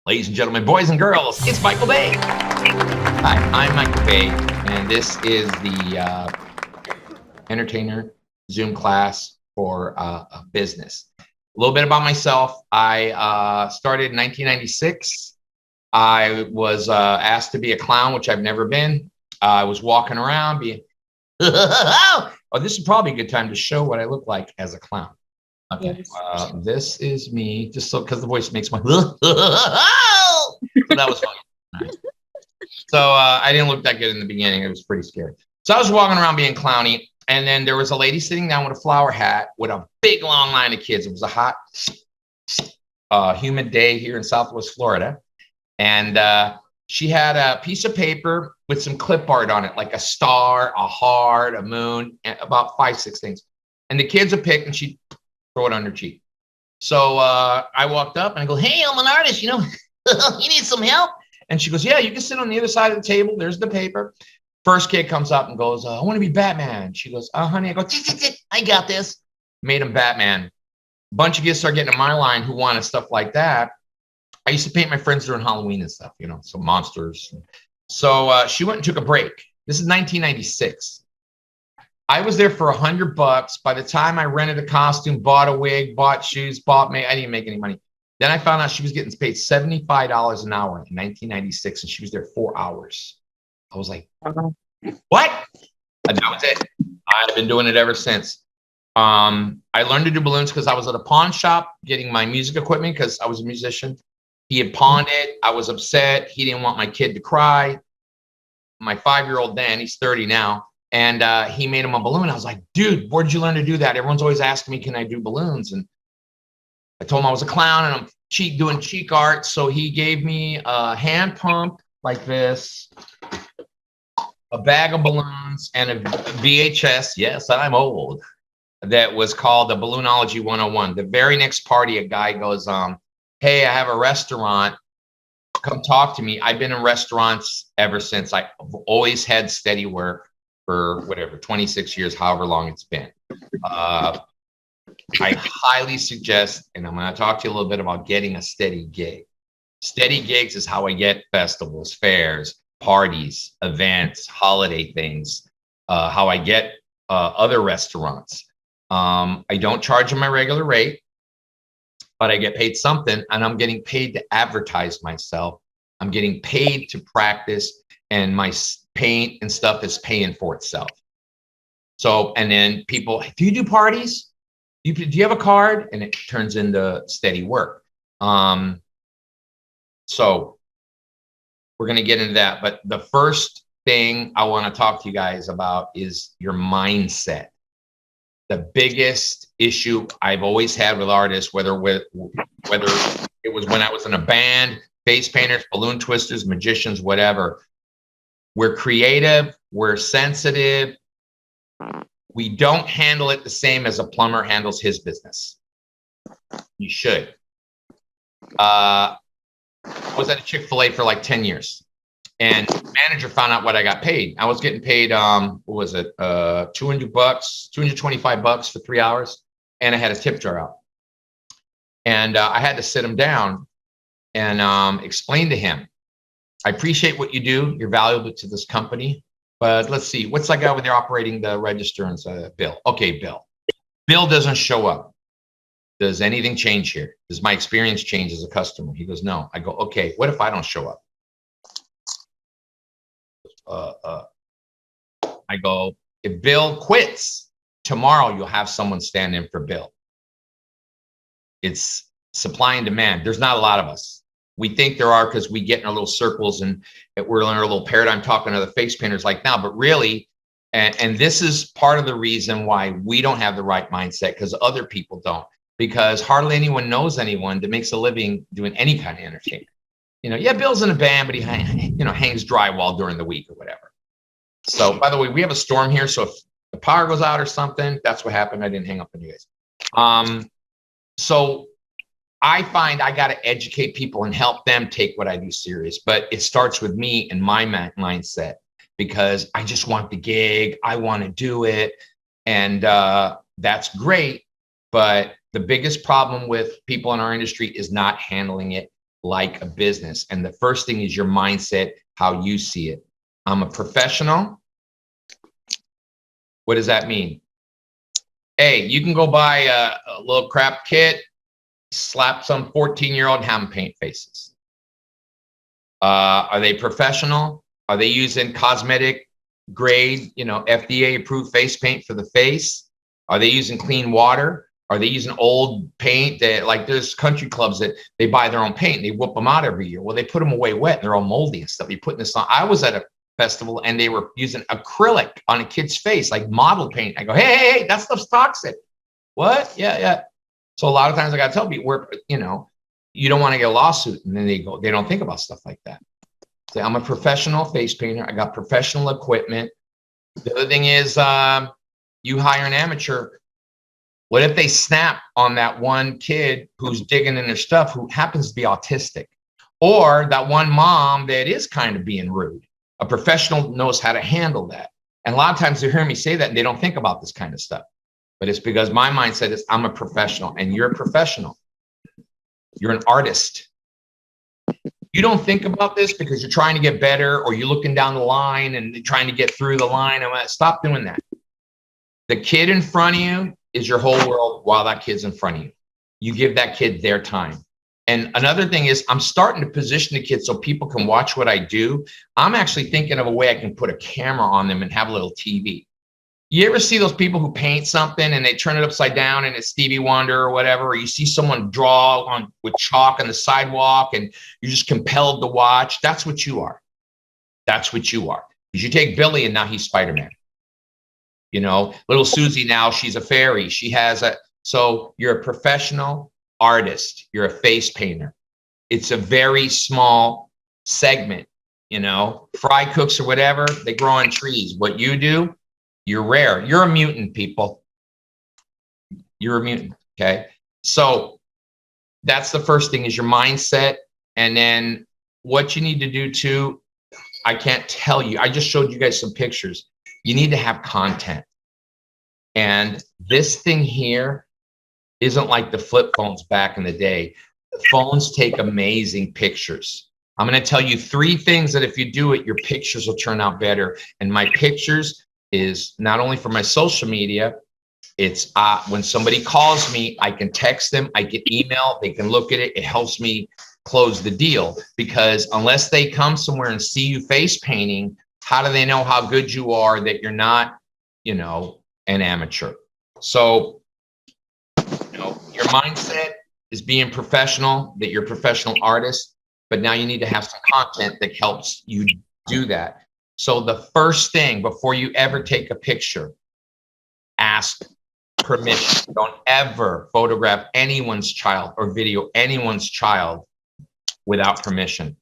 Ladies and gentlemen, boys and girls, it's Michael Bey. Hi, I'm Michael Bey, and this is the entertainer Zoom class for a business. A little bit about myself. I started in 1996. I was asked to be a clown, which I've never been. I was walking around being, oh, this is probably a good time to show what I look like as a clown. Okay, this is me, just so because the voice makes my, so that was funny. Right. So I didn't look that good in the beginning. It was pretty scary. So I was walking around being clowny, and then there was a lady sitting down with a flower hat with a big long line of kids. It was a hot, humid day here in Southwest Florida, and she had a piece of paper with some clip art on it, like a star, a heart, a moon, and about 5, 6 things. And the kids would pick, and she'd throw it on her cheek. So I walked up and I go, "Hey, I'm an artist, you need some help?" And she goes, "Yeah, you can sit on the other side of the table. There's the paper." First kid comes up and goes, "I want to be Batman." She goes, "Honey." I go, "I got this." Made him Batman. A bunch of kids start getting in my line who wanted stuff like that. I used to paint my friends during Halloween and stuff, some monsters. So she went and took a break. This is 1996. I was there for $100. By the time I rented a costume, bought a wig, bought shoes, I didn't make any money. Then I found out she was getting paid $75 an hour in 1996, and she was there 4 hours. I was like, what? And that was it. I've been doing it ever since. I learned to do balloons because I was at a pawn shop getting my music equipment because I was a musician. He had pawned it. I was upset. He didn't want my kid to cry. My 5-year-old Dan, he's 30 now. And he made him a balloon. I was like, "Dude, where did you learn to do that?" Everyone's always asking me, "Can I do balloons?" And I told him I was a clown and I'm doing cheek art. So he gave me a hand pump like this, a bag of balloons, and a VHS. Yes, I'm old. That was called the Balloonology 101. The very next party, a guy goes, "Hey, I have a restaurant. Come talk to me." I've been in restaurants ever since. I've always had steady work for whatever, 26 years, however long it's been. I highly suggest, and I'm going to talk to you a little bit about getting a steady gig. Steady gigs is how I get festivals, fairs, parties, events, holiday things, how I get other restaurants. I don't charge them my regular rate, but I get paid something, and I'm getting paid to advertise myself. I'm getting paid to practice, and my paint and stuff is paying for itself. So, and then people, "Do you do parties? Do you have a card?" And it turns into steady work. So we're going to get into that. But the first thing I want to talk to you guys about is your mindset. The biggest issue I've always had with artists, whether it was when I was in a band, face painters, balloon twisters, magicians, whatever. We're creative, we're sensitive. We don't handle it the same as a plumber handles his business. You should. I was at a Chick-fil-A for like 10 years. And the manager found out what I got paid. I was getting paid, what was it? $200, $225 for 3 hours. And I had a tip jar out. And I had to sit him down and explain to him, "I appreciate what you do. You're valuable to this company. But let's see, what's that guy over there operating the register?" And say, "Bill." "Okay, Bill. Bill doesn't show up. Does anything change here? Does my experience change as a customer?" He goes, "No." I go, "Okay, what if I don't show up?" I go, "If Bill quits, tomorrow you'll have someone stand in for Bill." It's supply and demand. There's not a lot of us. We think there are because we get in our little circles and we're in our little paradigm talking to the face painters like now, but really, and this is part of the reason why we don't have the right mindset, because other people don't, because hardly anyone knows anyone that makes a living doing any kind of entertainment. Yeah, Bill's in a band, but he hangs drywall during the week or whatever. So, by the way, we have a storm here, so if the power goes out or something, that's what happened. I didn't hang up on you guys. So I find I got to educate people and help them take what I do serious, but it starts with me and my mindset, because I just want the gig. I want to do it. And that's great. But the biggest problem with people in our industry is not handling it like a business. And the first thing is your mindset, how you see it. I'm a professional. What does that mean? Hey, you can go buy a little crap kit, slap some 14-year-old, have them paint faces. Are they professional? Are they using cosmetic grade, FDA approved face paint for the face? Are they using clean water? Are they using old paint that, like, there's country clubs that they buy their own paint and they whoop them out every year? Well, they put them away wet and they're all moldy and stuff. You're putting this on. I was at a festival and they were using acrylic on a kid's face, like model paint. I go, hey, that stuff's toxic. What? Yeah. So a lot of times I got to tell people, you don't want to get a lawsuit. And then they don't think about stuff like that. So I'm a professional face painter. I got professional equipment. The other thing is, you hire an amateur. What if they snap on that one kid who's digging in their stuff, who happens to be autistic, or that one mom that is kind of being rude? A professional knows how to handle that. And a lot of times they hear me say that and they don't think about this kind of stuff. But it's because my mindset is I'm a professional and you're a professional. You're an artist. You don't think about this because you're trying to get better, or you're looking down the line and trying to get through the line. Stop doing that. The kid in front of you is your whole world while that kid's in front of you. You give that kid their time. And another thing is, I'm starting to position the kids so people can watch what I do. I'm actually thinking of a way I can put a camera on them and have a little TV. You ever see those people who paint something and they turn it upside down and it's Stevie Wonder or whatever, or you see someone draw with chalk on the sidewalk and you're just compelled to watch? That's what you are. That's what you are. Because you take Billy and now he's Spider-Man. Little Susie, now she's a fairy. So you're a professional artist. You're a face painter. It's a very small segment. Fry cooks or whatever, they grow on trees. What you do, you're rare. You're a mutant, people. You're a mutant. Okay. So that's the first thing, is your mindset. And then what you need to do too, I can't tell you. I just showed you guys some pictures. You need to have content. And this thing here isn't like the flip phones back in the day. The phones take amazing pictures. I'm going to tell you 3 things that if you do it, your pictures will turn out better. And my pictures is not only for my social media, it's when somebody calls me, I can text them, I get email, they can look at it. It helps me close the deal, because unless they come somewhere and see you face painting, how do they know how good you are, that you're not, an amateur? So, your mindset is being professional, that you're a professional artist, but now you need to have some content that helps you do that. So the first thing, before you ever take a picture, ask permission. Don't ever photograph anyone's child or video anyone's child without permission.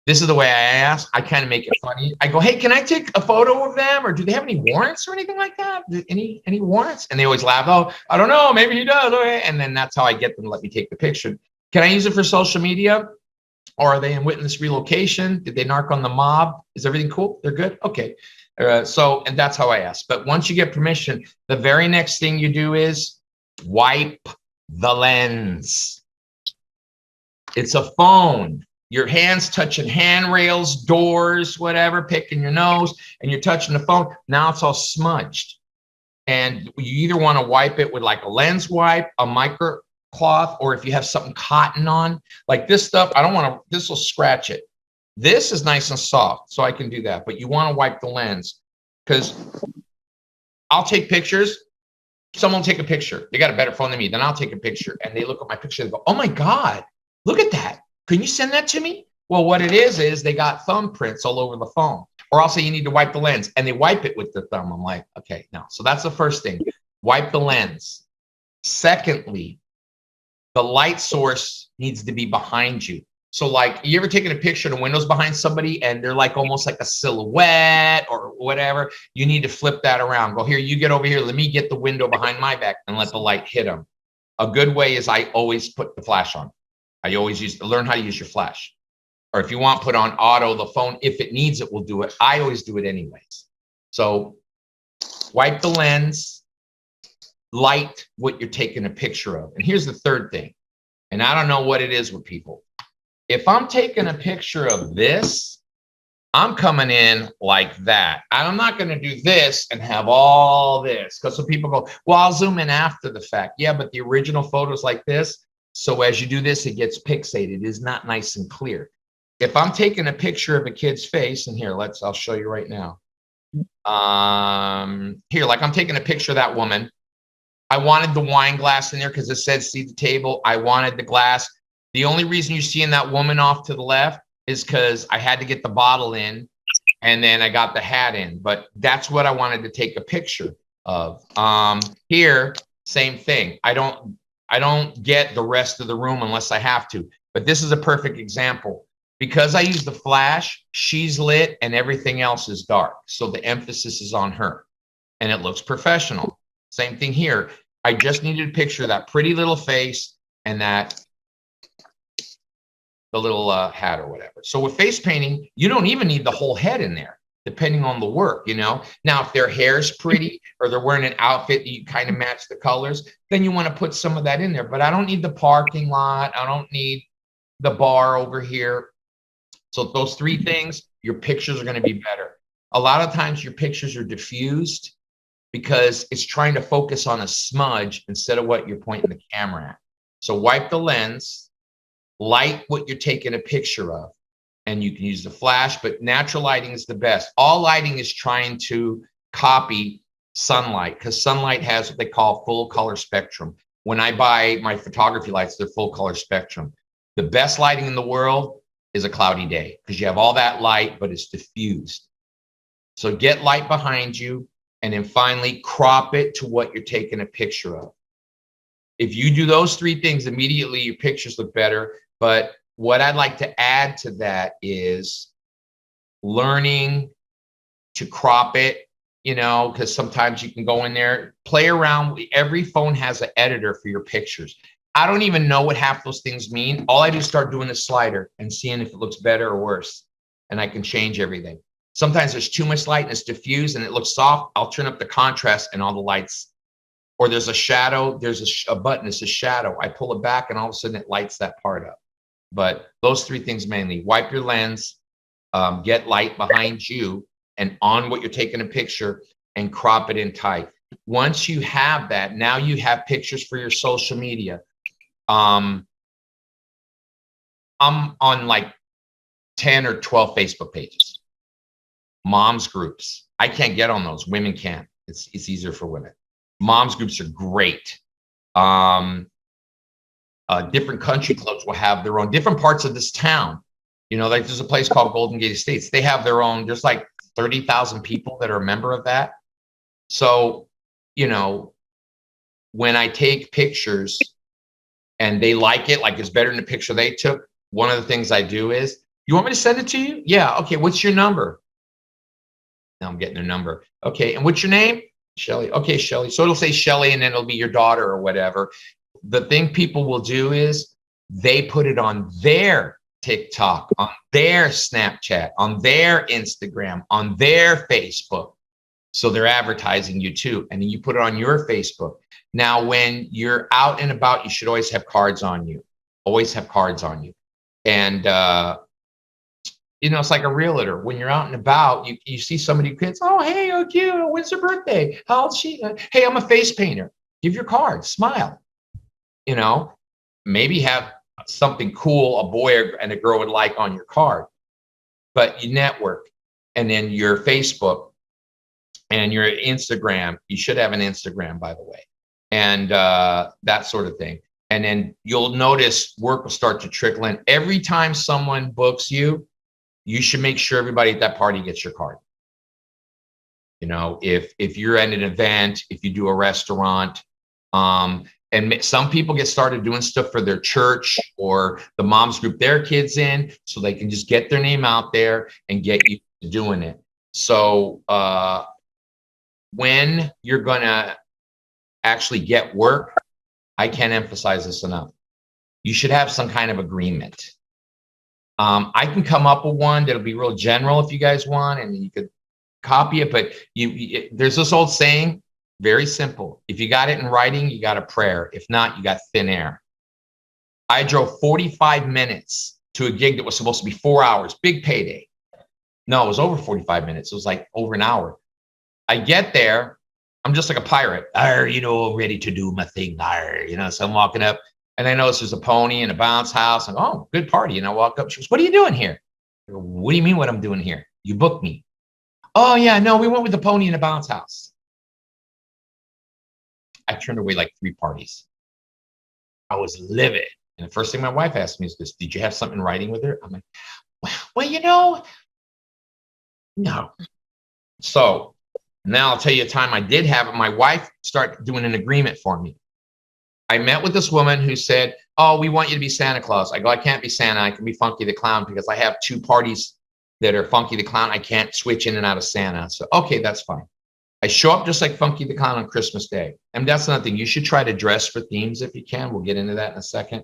This is the way I ask. I kind of make it funny. I go, hey, can I take a photo of them? Or do they have any warrants or anything like that? Any warrants? And they always laugh. Oh, I don't know. Maybe he does. Okay. And then that's how I get them to let me take the picture. Can I use it for social media? Or are they in witness relocation? Did they narc on the mob? Is everything cool? They're good? Okay. And that's how I ask. But once you get permission, the very next thing you do is wipe the lens. It's a phone. Your hands touching handrails, doors, whatever, picking your nose, and you're touching the phone. Now it's all smudged. And you either want to wipe it with like a lens wipe, a micro cloth, or if you have something cotton on, like this stuff, this will scratch it. This is nice and soft, so I can do that. But you want to wipe the lens, because I'll take pictures. Someone will take a picture. They got a better phone than me. Then I'll take a picture, and they look at my picture and go, oh my God, look at that. Can you send that to me? Well, what it is they got thumbprints all over the phone. Or I'll say you need to wipe the lens, and they wipe it with the thumb. I'm like, okay, no. So that's the first thing. Wipe the lens. Secondly, the light source needs to be behind you. So like, you ever taken a picture of the windows behind somebody and they're like almost like a silhouette or whatever? You need to flip that around. Go, here, you get over here. Let me get the window behind my back and let the light hit them. A good way is I always put the flash on. I always learn how to use your flash. Or if you want, put on auto, the phone, if it needs it, will do it. I always do it anyways. So wipe the lens, light what you're taking a picture of. And here's the third thing. And I don't know what it is with people. If I'm taking a picture of this, I'm coming in like that. I'm not going to do this and have all this, because some people go, well, I'll zoom in after the fact. Yeah, but the original photo's like this. So as you do this, it gets pixelated. It is not nice and clear. If I'm taking a picture of a kid's face, and here, I'll show you right now. Here, like I'm taking a picture of that woman. I wanted the wine glass in there because it said see the table. I wanted the glass. The only reason you're seeing that woman off to the left is because I had to get the bottle in and then I got the hat in. But that's what I wanted to take a picture of. Here, same thing. I don't get the rest of the room unless I have to. But this is a perfect example. Because I use the flash, she's lit and everything else is dark. So the emphasis is on her and it looks professional. Same thing here. I just needed a picture of that pretty little face and the little hat or whatever. So with face painting, you don't even need the whole head in there, depending on the work, you know. Now, if their hair's pretty or they're wearing an outfit that you kind of match the colors, then you want to put some of that in there. But I don't need the parking lot. I don't need the bar over here. So those three things, your pictures are going to be better. A lot of times your pictures are diffused because it's trying to focus on a smudge instead of what you're pointing the camera at. So wipe the lens, light what you're taking a picture of, and you can use the flash, but natural lighting is the best. All lighting is trying to copy sunlight because sunlight has what they call full color spectrum. When I buy my photography lights, they're full color spectrum. The best lighting in the world is a cloudy day because you have all that light, but it's diffused. So get light behind you and then finally crop it to what you're taking a picture of. If you do those three things, immediately your pictures look better. But what I'd like to add to that is learning to crop it, you know, because sometimes you can go in there, play around. Every phone has an editor for your pictures. I don't even know what half those things mean. All I do is start doing the slider and seeing if it looks better or worse. And I can change everything. Sometimes there's too much light and it's diffused and it looks soft. I'll turn up the contrast and all the lights. Or there's a shadow, there's a button, it's a shadow. I pull it back and all of a sudden it lights that part up. But those three things mainly: wipe your lens, get light behind you and on what you're taking a picture, and crop it in tight. Once you have that, now you have pictures for your social media. I'm on like 10 or 12 Facebook pages, moms groups. I can't get on those. Women can. It's easier for women. Moms groups are great. Different country clubs will have their own. Different parts of this town, you know, like there's a place called Golden Gate Estates. They have their own. There's like 30,000 people that are a member of that. So, you know, when I take pictures and they like it, like it's better than the picture they took, one of the things I do is, you want me to send it to you? Yeah. Okay. What's your number? Now I'm getting their number. Okay. And what's your name? Shelly. Okay, Shelly. So it'll say Shelly and then it'll be your daughter or whatever. The thing people will do is they put it on their TikTok, on their Snapchat, on their Instagram, on their Facebook. So they're advertising you too. And then you put it on your Facebook. Now, when you're out and about, you should always have cards on you. Always have cards on you. And, you know, it's like a realtor. When you're out and about, you see somebody, kids, oh, hey, oh, cute. When's her birthday? How old's she? Hey, I'm a face painter. Give your card, smile. You know, maybe have something cool a boy and a girl would like on your card. But you network. And then your Facebook and your Instagram. You should have an Instagram, by the way. And that sort of thing. And then you'll notice work will start to trickle in. Every time someone books you, you should make sure everybody at that party gets your card. You know, if you're at an event, if you do a restaurant, and some people get started doing stuff for their church or the moms group their kids in, so they can just get their name out there and get you doing it. So when you're gonna actually get work, I can't emphasize this enough. You should have some kind of agreement. I can come up with one that'll be real general if you guys want, and you could copy it. But there's this old saying, very simple. If you got it in writing, you got a prayer. If not, you got thin air. I drove 45 minutes to a gig that was supposed to be 4 hours, big payday. No, it was over 45 minutes. It was like over an hour. I get there. I'm just like a pirate. Ready to do my thing. So I'm walking up and I notice there's a pony and a bounce house. And oh, good party. And I walk up. She goes, what are you doing here? I go, what do you mean what I'm doing here? You booked me. Oh, yeah, no, we went with the pony and a bounce house. I turned away like 3 parties. I was livid. And the first thing my wife asked me is this, did you have something in writing with her? I'm like, well, no. So now I'll tell you a time I did have it. My wife started doing an agreement for me. I met with this woman who said, oh, we want you to be Santa Claus. I go, I can't be Santa. I can be Funky the Clown because I have 2 parties that are Funky the Clown. I can't switch in and out of Santa. So, okay, that's fine. I show up just like Funky the Clown on Christmas Day. And that's another thing. You should try to dress for themes if you can. We'll get into that in a second.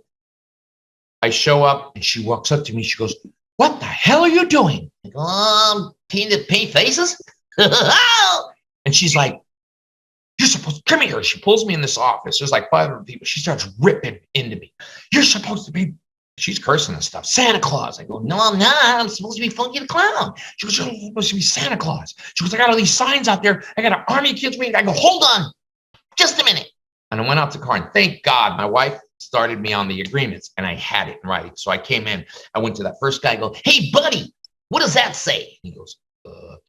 I show up and she walks up to me. She goes, what the hell are you doing? I go, paint faces? And she's like, you're supposed to come here. She pulls me in this office. There's like 500 people. She starts ripping into me. You're supposed to be, she's cursing and stuff. Santa Claus. I go, no, I'm not. I'm supposed to be Funky the Clown. She goes, you're supposed to be Santa Claus. She goes, I got all these signs out there. I got an army of kids waiting. I go, hold on just a minute. And I went out to the car and thank God my wife started me on the agreements and I had it in writing. So I came in, I went to that first guy, I go, hey buddy, what does that say? He goes,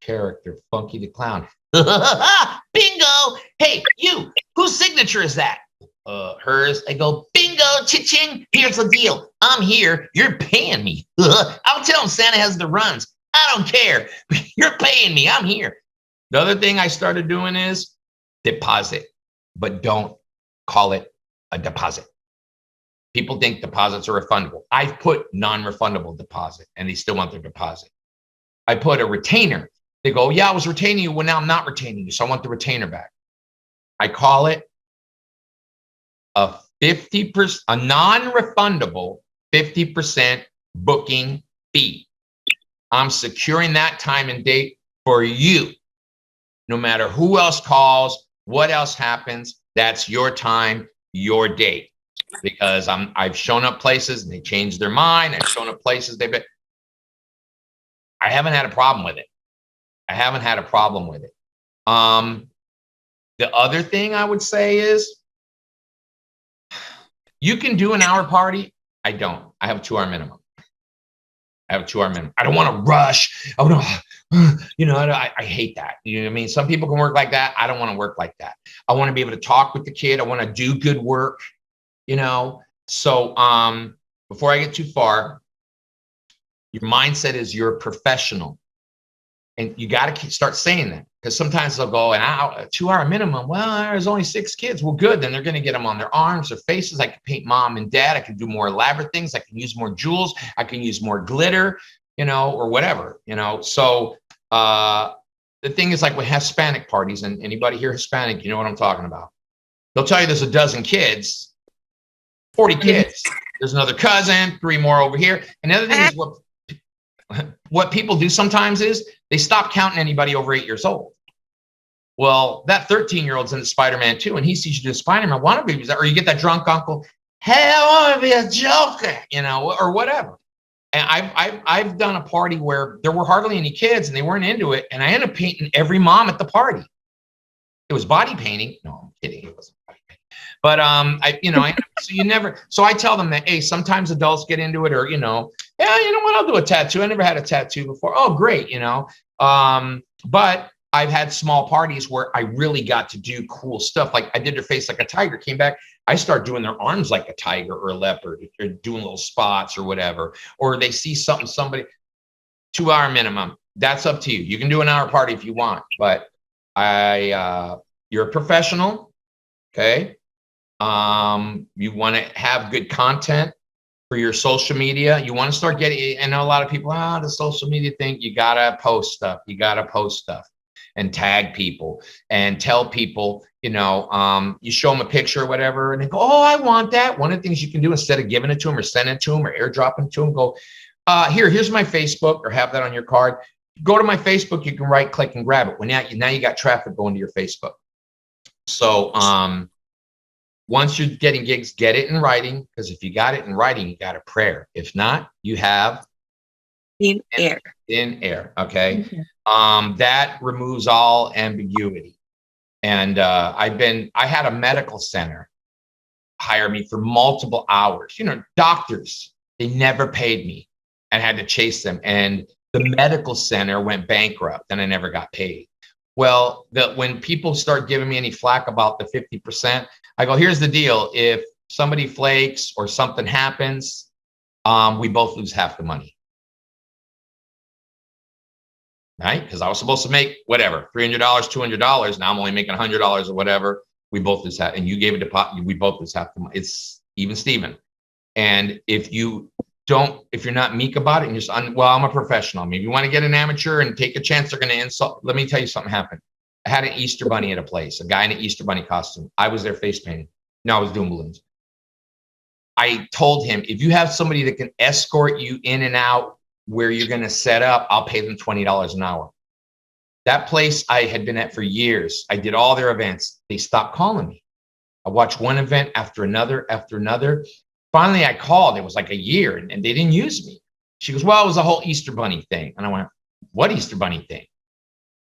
character, Funky the Clown. Bingo. Hey, you, whose signature is that? Hers. I go, bingo, cha-ching. Here's the deal. I'm here. You're paying me. I'll tell him Santa has the runs. I don't care. You're paying me. I'm here. The other thing I started doing is deposit, but don't call it a deposit. People think deposits are refundable. I've put non-refundable deposit and they still want their deposit. I put a retainer. They go, yeah, I was retaining you. Well, now I'm not retaining you. So I want the retainer back. I call it a 50%, a non-refundable 50% booking fee. I'm securing that time and date for you. No matter who else calls, what else happens, that's your time, your date. Because I've shown up places and they changed their mind. I've shown up places I haven't had a problem with it. I haven't had a problem with it. The other thing I would say is you can do an hour party. I don't. I have a 2-hour minimum. I don't want to rush. I hate that. You know what I mean? Some people can work like that. I don't want to work like that. I want to be able to talk with the kid. I want to do good work, So before I get too far, your mindset is you're a professional. And you got to start saying that because sometimes they'll go an hour, a 2-hour minimum. Well, there's only 6 kids. Well, good. Then they're going to get them on their arms, their faces. I can paint mom and dad. I can do more elaborate things. I can use more jewels. I can use more glitter, or whatever, So the thing is like with Hispanic parties, and anybody here Hispanic, you know what I'm talking about. They'll tell you there's a dozen kids, 40 kids. There's another cousin, 3 more over here. And the other thing is what people do sometimes is they stop counting anybody over 8 years old. Well, that 13-year-old's into Spider-Man 2, and he sees you do Spider-Man. Or you get that drunk uncle, hey, I want to be a Joker, or whatever. And I've done a party where there were hardly any kids and they weren't into it, and I ended up painting every mom at the party. It was body painting. No, I'm kidding. It wasn't body painting. But so I tell them that, hey, sometimes adults get into it, or yeah, you know what? I'll do a tattoo. I never had a tattoo before. Oh, great, But I've had small parties where I really got to do cool stuff. Like I did their face like a tiger, came back. I start doing their arms like a tiger or a leopard. They're doing little spots or whatever. Or they see somebody, 2-hour minimum. That's up to you. You can do an hour party if you want, but you're a professional, okay? You want to have good content for your social media. You want to start getting, I know a lot of people, the social media thing, you got to post stuff. And tag people and tell people, you show them a picture or whatever, and they go, oh, I want that. One of the things you can do instead of giving it to them or sending it to them or airdropping it to them, go, here's my Facebook, or have that on your card. Go to my Facebook, you can right click and grab it. Now you got traffic going to your Facebook. So once you're getting gigs, get it in writing, because if you got it in writing, you got a prayer. If not, you have in air. In air, okay? That removes all ambiguity. And I had a medical center hire me for multiple hours. You know, doctors, they never paid me and had to chase them. And the medical center went bankrupt and I never got paid. Well, when people start giving me any flack about the 50%, I go, here's the deal. If somebody flakes or something happens, we both lose half the money. Right? Because I was supposed to make whatever, $300, $200. Now I'm only making $100 or whatever. We both lose half, and you gave a deposit. We both lose half the money. It's even Steven. And if you're not meek about it, and well, I'm a professional. I mean, if you want to get an amateur and take a chance, they're going to insult. Let me tell you something happened. I had an Easter bunny at a place, a guy in an Easter bunny costume. I was there face painting. No, I was doing balloons. I told him, if you have somebody that can escort you in and out where you're going to set up, I'll pay them $20 an hour. That place I had been at for years. I did all their events. They stopped calling me. I watched one event after another, after another. Finally, I called. It was like a year and they didn't use me. She goes, well, it was a whole Easter bunny thing. And I went, what Easter bunny thing?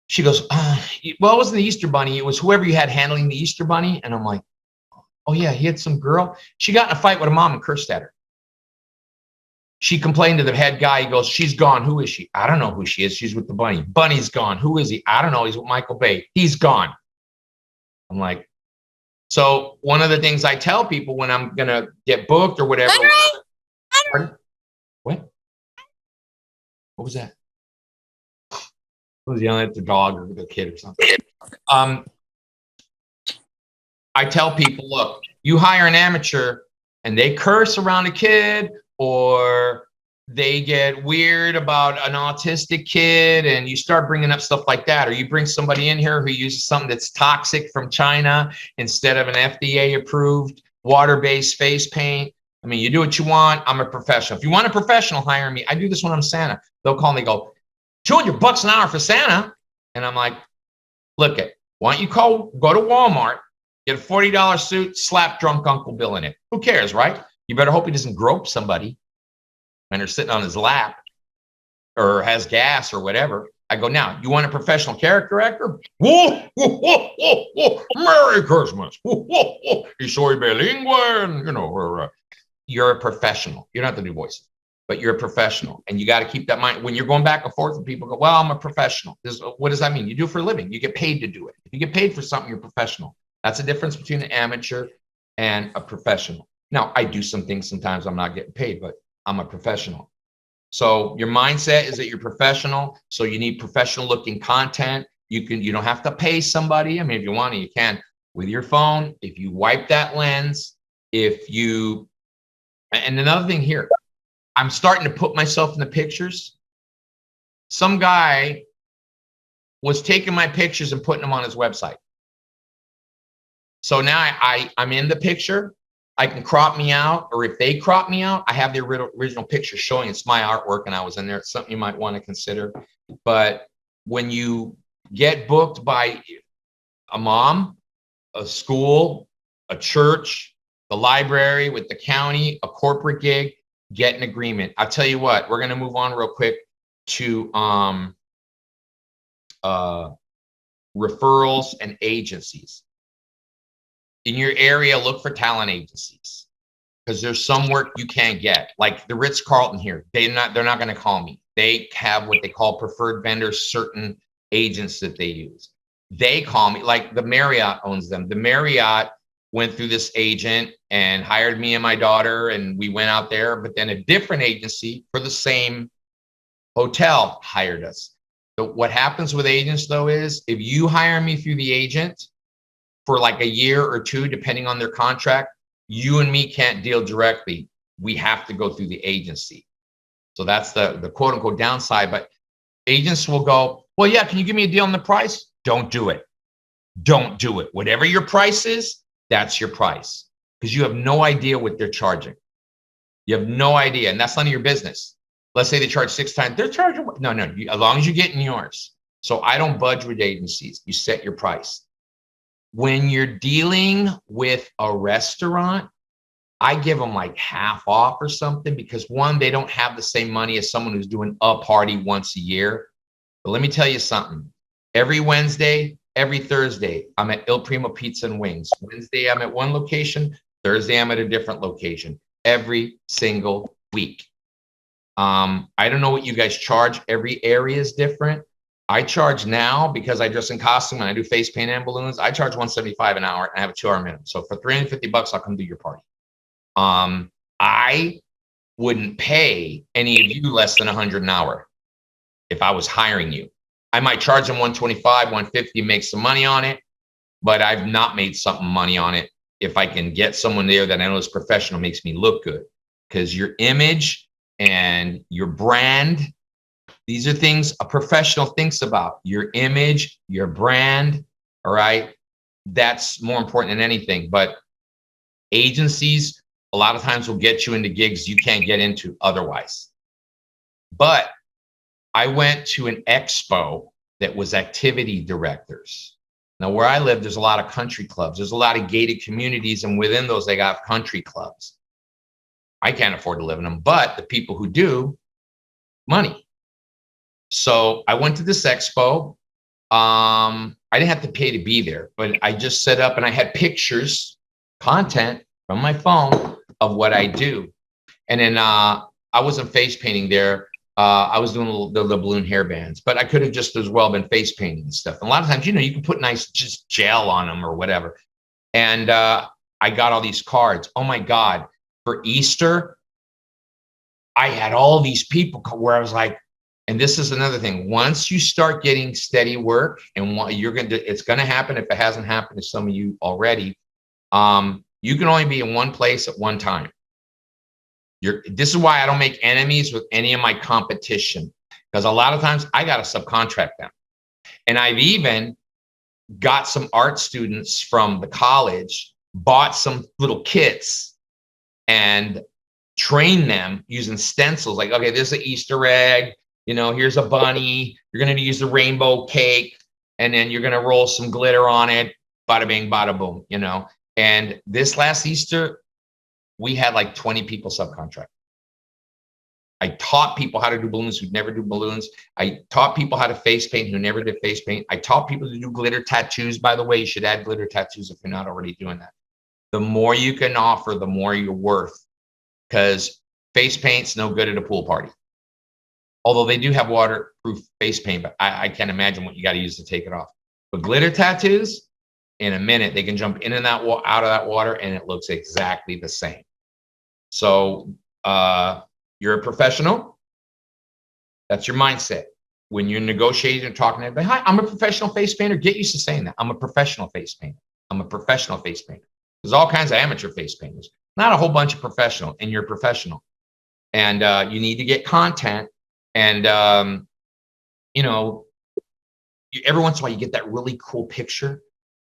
She goes, well, it wasn't the Easter bunny. It was whoever you had handling the Easter bunny. And I'm like, oh yeah, he had some girl. She got in a fight with her mom and cursed at her. She complained to the head guy. He goes, she's gone. Who is she? I don't know who she is. She's with the bunny. Bunny's gone. Who is he? I don't know. He's with Michael Bey. He's gone. I'm like, so one of the things I tell people when I'm going to get booked or whatever. Pardon? What? What was that? I was yelling at the dog or the kid or something. I tell people, look, you hire an amateur and they curse around a kid, or they get weird about an autistic kid and you start bringing up stuff like that, or you bring somebody in here who uses something that's toxic from China instead of an FDA approved water-based face paint. I mean, you do what you want. I'm a professional. If you want a professional, hire me. I do this when I'm Santa. They'll call me and go, $200 an hour for Santa. And I'm like, look it, why don't you go to Walmart, get a $40 suit, slap drunk Uncle Bill in it. Who cares, right? You better hope he doesn't grope somebody when they're sitting on his lap or has gas or whatever. I go, now, you want a professional character actor? Whoa, whoa, whoa, whoa, whoa. Merry Christmas. Whoa, whoa, whoa. Y soy bilingüe. And, you know, you're a professional. You don't have to do voices, but you're a professional. And you got to keep that mind. When you're going back and forth and people go, well, I'm a professional. What does that mean? You do it for a living. You get paid to do it. If you get paid for something, you're professional. That's the difference between an amateur and a professional. Now, I do some things sometimes I'm not getting paid, but I'm a professional. So your mindset is that you're professional. So you need professional looking content. You don't have to pay somebody. I mean, if you want to, you can with your phone. If you wipe that lens, and another thing here, I'm starting to put myself in the pictures. Some guy was taking my pictures and putting them on his website. So now I'm in the picture. I can crop me out, or if they crop me out, I have the original picture showing it's my artwork and I was in there. It's something you might want to consider. But when you get booked by a mom, a school, a church, the library, with the county, a corporate gig, get an agreement. I'll tell you what, we're going to move on real quick to referrals and agencies. In your area, look for talent agencies, because there's some work you can't get. Like the Ritz-Carlton here, they're not going to call me. They have what they call preferred vendors, certain agents that they use. They call me, like the Marriott owns them. The Marriott went through this agent and hired me and my daughter, and we went out there, but then a different agency for the same hotel hired us. So what happens with agents though is, if you hire me through the agent for like a year or two, depending on their contract, you and me can't deal directly. We have to go through the agency. So that's the quote unquote downside. But agents will go, well, yeah, can you give me a deal on the price? Don't do it. Don't do it. Whatever your price is, that's your price, because you have no idea what they're charging. You have no idea. And that's none of your business. Let's say they charge 6 times. They're charging. No, as long as you're getting yours. So I don't budge with agencies. You set your price. when you're dealing with a restaurant, I give them like half off or something because one, they don't have the same money as someone who's doing a party once a year. But let me tell you something. Every Wednesday, every Thursday, I'm at Il Primo Pizza and Wings. Wednesday, I'm at one location. Thursday, I'm at a different location. Every single week. I don't know what you guys charge. Every area is different. I charge now because I dress in costume and I do face paint and balloons. I charge $175 an hour and I have a 2-hour minimum. So for $350, I'll come do your party. I wouldn't pay any of you less than $100 an hour if I was hiring you. I might charge them $125, $150, make some money on it, but I've not made something money on it. If I can get someone there that I know is professional, makes me look good, because your image and your brand, these are things a professional thinks about. Your image, your brand, all right? That's more important than anything. But agencies, a lot of times will get you into gigs you can't get into otherwise. But I went to an expo that was activity directors. Now, where I live, there's a lot of country clubs. There's a lot of gated communities, and within those, they got country clubs. I can't afford to live in them, but the people who do, money. So I went to this expo. I didn't have to pay to be there, but I just set up and I had pictures, content from my phone of what I do. And then I wasn't face painting there. I was doing the balloon hair bands, but I could have just as well been face painting and stuff. And a lot of times, you know, you can put nice just gel on them or whatever. And I got all these cards. Oh my God. For Easter, I had all these people where I was like, and this is another thing. Once you start getting steady work, and what you're going to, it's going to happen if it hasn't happened to some of you already. You can only be in one place at one time. This is why I don't make enemies with any of my competition, because a lot of times I got to subcontract them. And I've even got some art students from the college, bought some little kits and train them using stencils. Like, okay, this is an Easter egg. You know, here's a bunny. You're going to use the rainbow cake, and then you're going to roll some glitter on it. Bada bing, bada boom, you know. And this last Easter, we had like 20 people subcontract. I taught people how to do balloons who never do balloons. I taught people how to face paint who never did face paint. I taught people to do glitter tattoos. By the way, you should add glitter tattoos if you're not already doing that. The more you can offer, the more you're worth, because face paint's no good at a pool party. Although they do have waterproof face paint, but I can't imagine what you got to use to take it off. But glitter tattoos, in a minute, they can jump in and out of that water, and it looks exactly the same. So you're a professional. That's your mindset. When you're negotiating and talking to everybody, hi, I'm a professional face painter. Get used to saying that. I'm a professional face painter. I'm a professional face painter. There's all kinds of amateur face painters, not a whole bunch of professional, and you're professional. And you need to get content. And, you know, every once in a while you get that really cool picture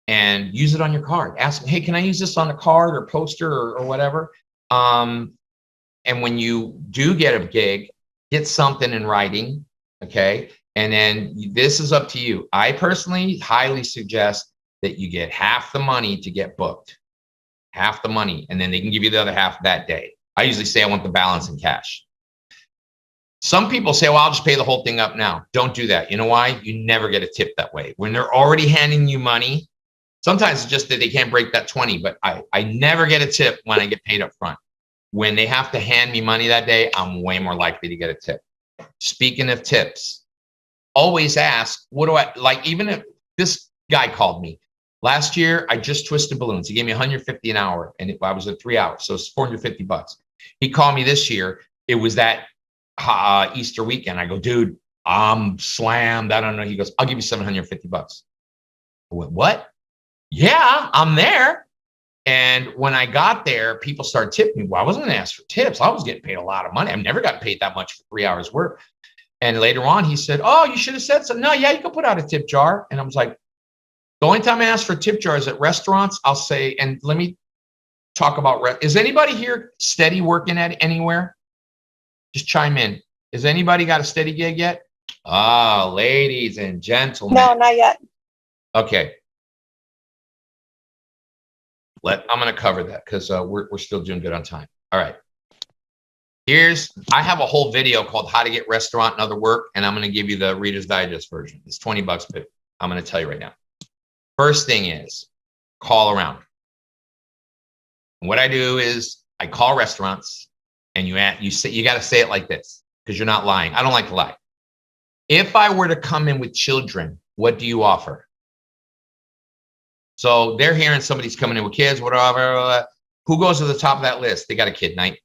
and use it on your card. Ask them, hey, can I use this on a card or poster or whatever? And when you do get a gig, get something in writing, okay? And then this is up to you. I personally highly suggest that you get half the money to get booked, half the money, and then they can give you the other half that day. I usually say I want the balance in cash. Some people say, well, I'll just pay the whole thing up now. Don't do that. You know why? You never get a tip that way. When they're already handing you money, sometimes it's just that they can't break that 20, but I never get a tip when I get paid up front. When they have to hand me money that day, I'm way more likely to get a tip. Speaking of tips, always ask, what do I, like, even if this guy called me last year, I just twisted balloons. He gave me $150 an hour, and I was at 3 hours, so it's $450. He called me this year. It was that Easter weekend. I go, dude, I'm slammed. I don't know. He goes, I'll give you $750. I went, what? Yeah, I'm there. And when I got there, people started tipping me. Well, I wasn't going to ask for tips. I was getting paid a lot of money. I've never gotten paid that much for 3 hours work. And later on, he said, oh, you should have said so. No, yeah, you can put out a tip jar. And I was like, the only time I ask for tip jars at restaurants, I'll say, and let me talk about, is anybody here steady working at anywhere? Just chime in. Has anybody got a steady gig yet? Ah, ladies and gentlemen. No, not yet. Okay. I'm going to cover that because we're still doing good on time. All right. I have a whole video called How to Get Restaurant and Other Work, and I'm going to give you the Reader's Digest version. It's $20, but I'm going to tell you right now. First thing is call around. What I do is I call restaurants, and you got to say it like this because you're not lying. I don't like to lie. If I were to come in with children, what do you offer? So they're hearing somebody's coming in with kids, whatever. Who goes to the top of that list? They got a kid night.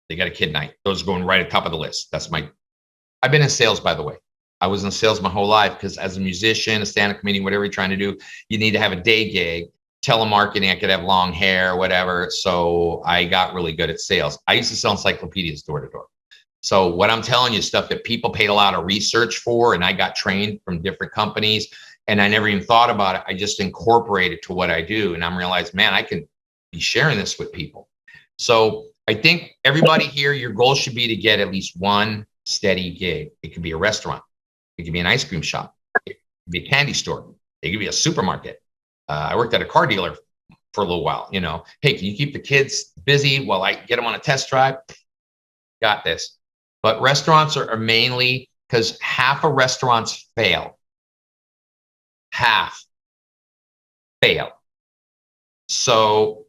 They got a kid night. Those are going right at the top of the list. I've been in sales, by the way. I was in sales my whole life because as a musician, a stand-up comedian, whatever you're trying to do, you need to have a day gig. Telemarketing, I could have long hair, whatever. So I got really good at sales. I used to sell encyclopedias door to door. So what I'm telling you is stuff that people paid a lot of research for, and I got trained from different companies, and I never even thought about it. I just incorporate it to what I do, and I'm realizing, man, I can be sharing this with people. So I think everybody here, your goal should be to get at least one steady gig. It could be a restaurant. It could be an ice cream shop. It could be a candy store. It could be a supermarket. I worked at a car dealer for a little while. Hey, can you keep the kids busy while I get them on a test drive? Got this. But restaurants are mainly because half of restaurants fail. Half fail. So,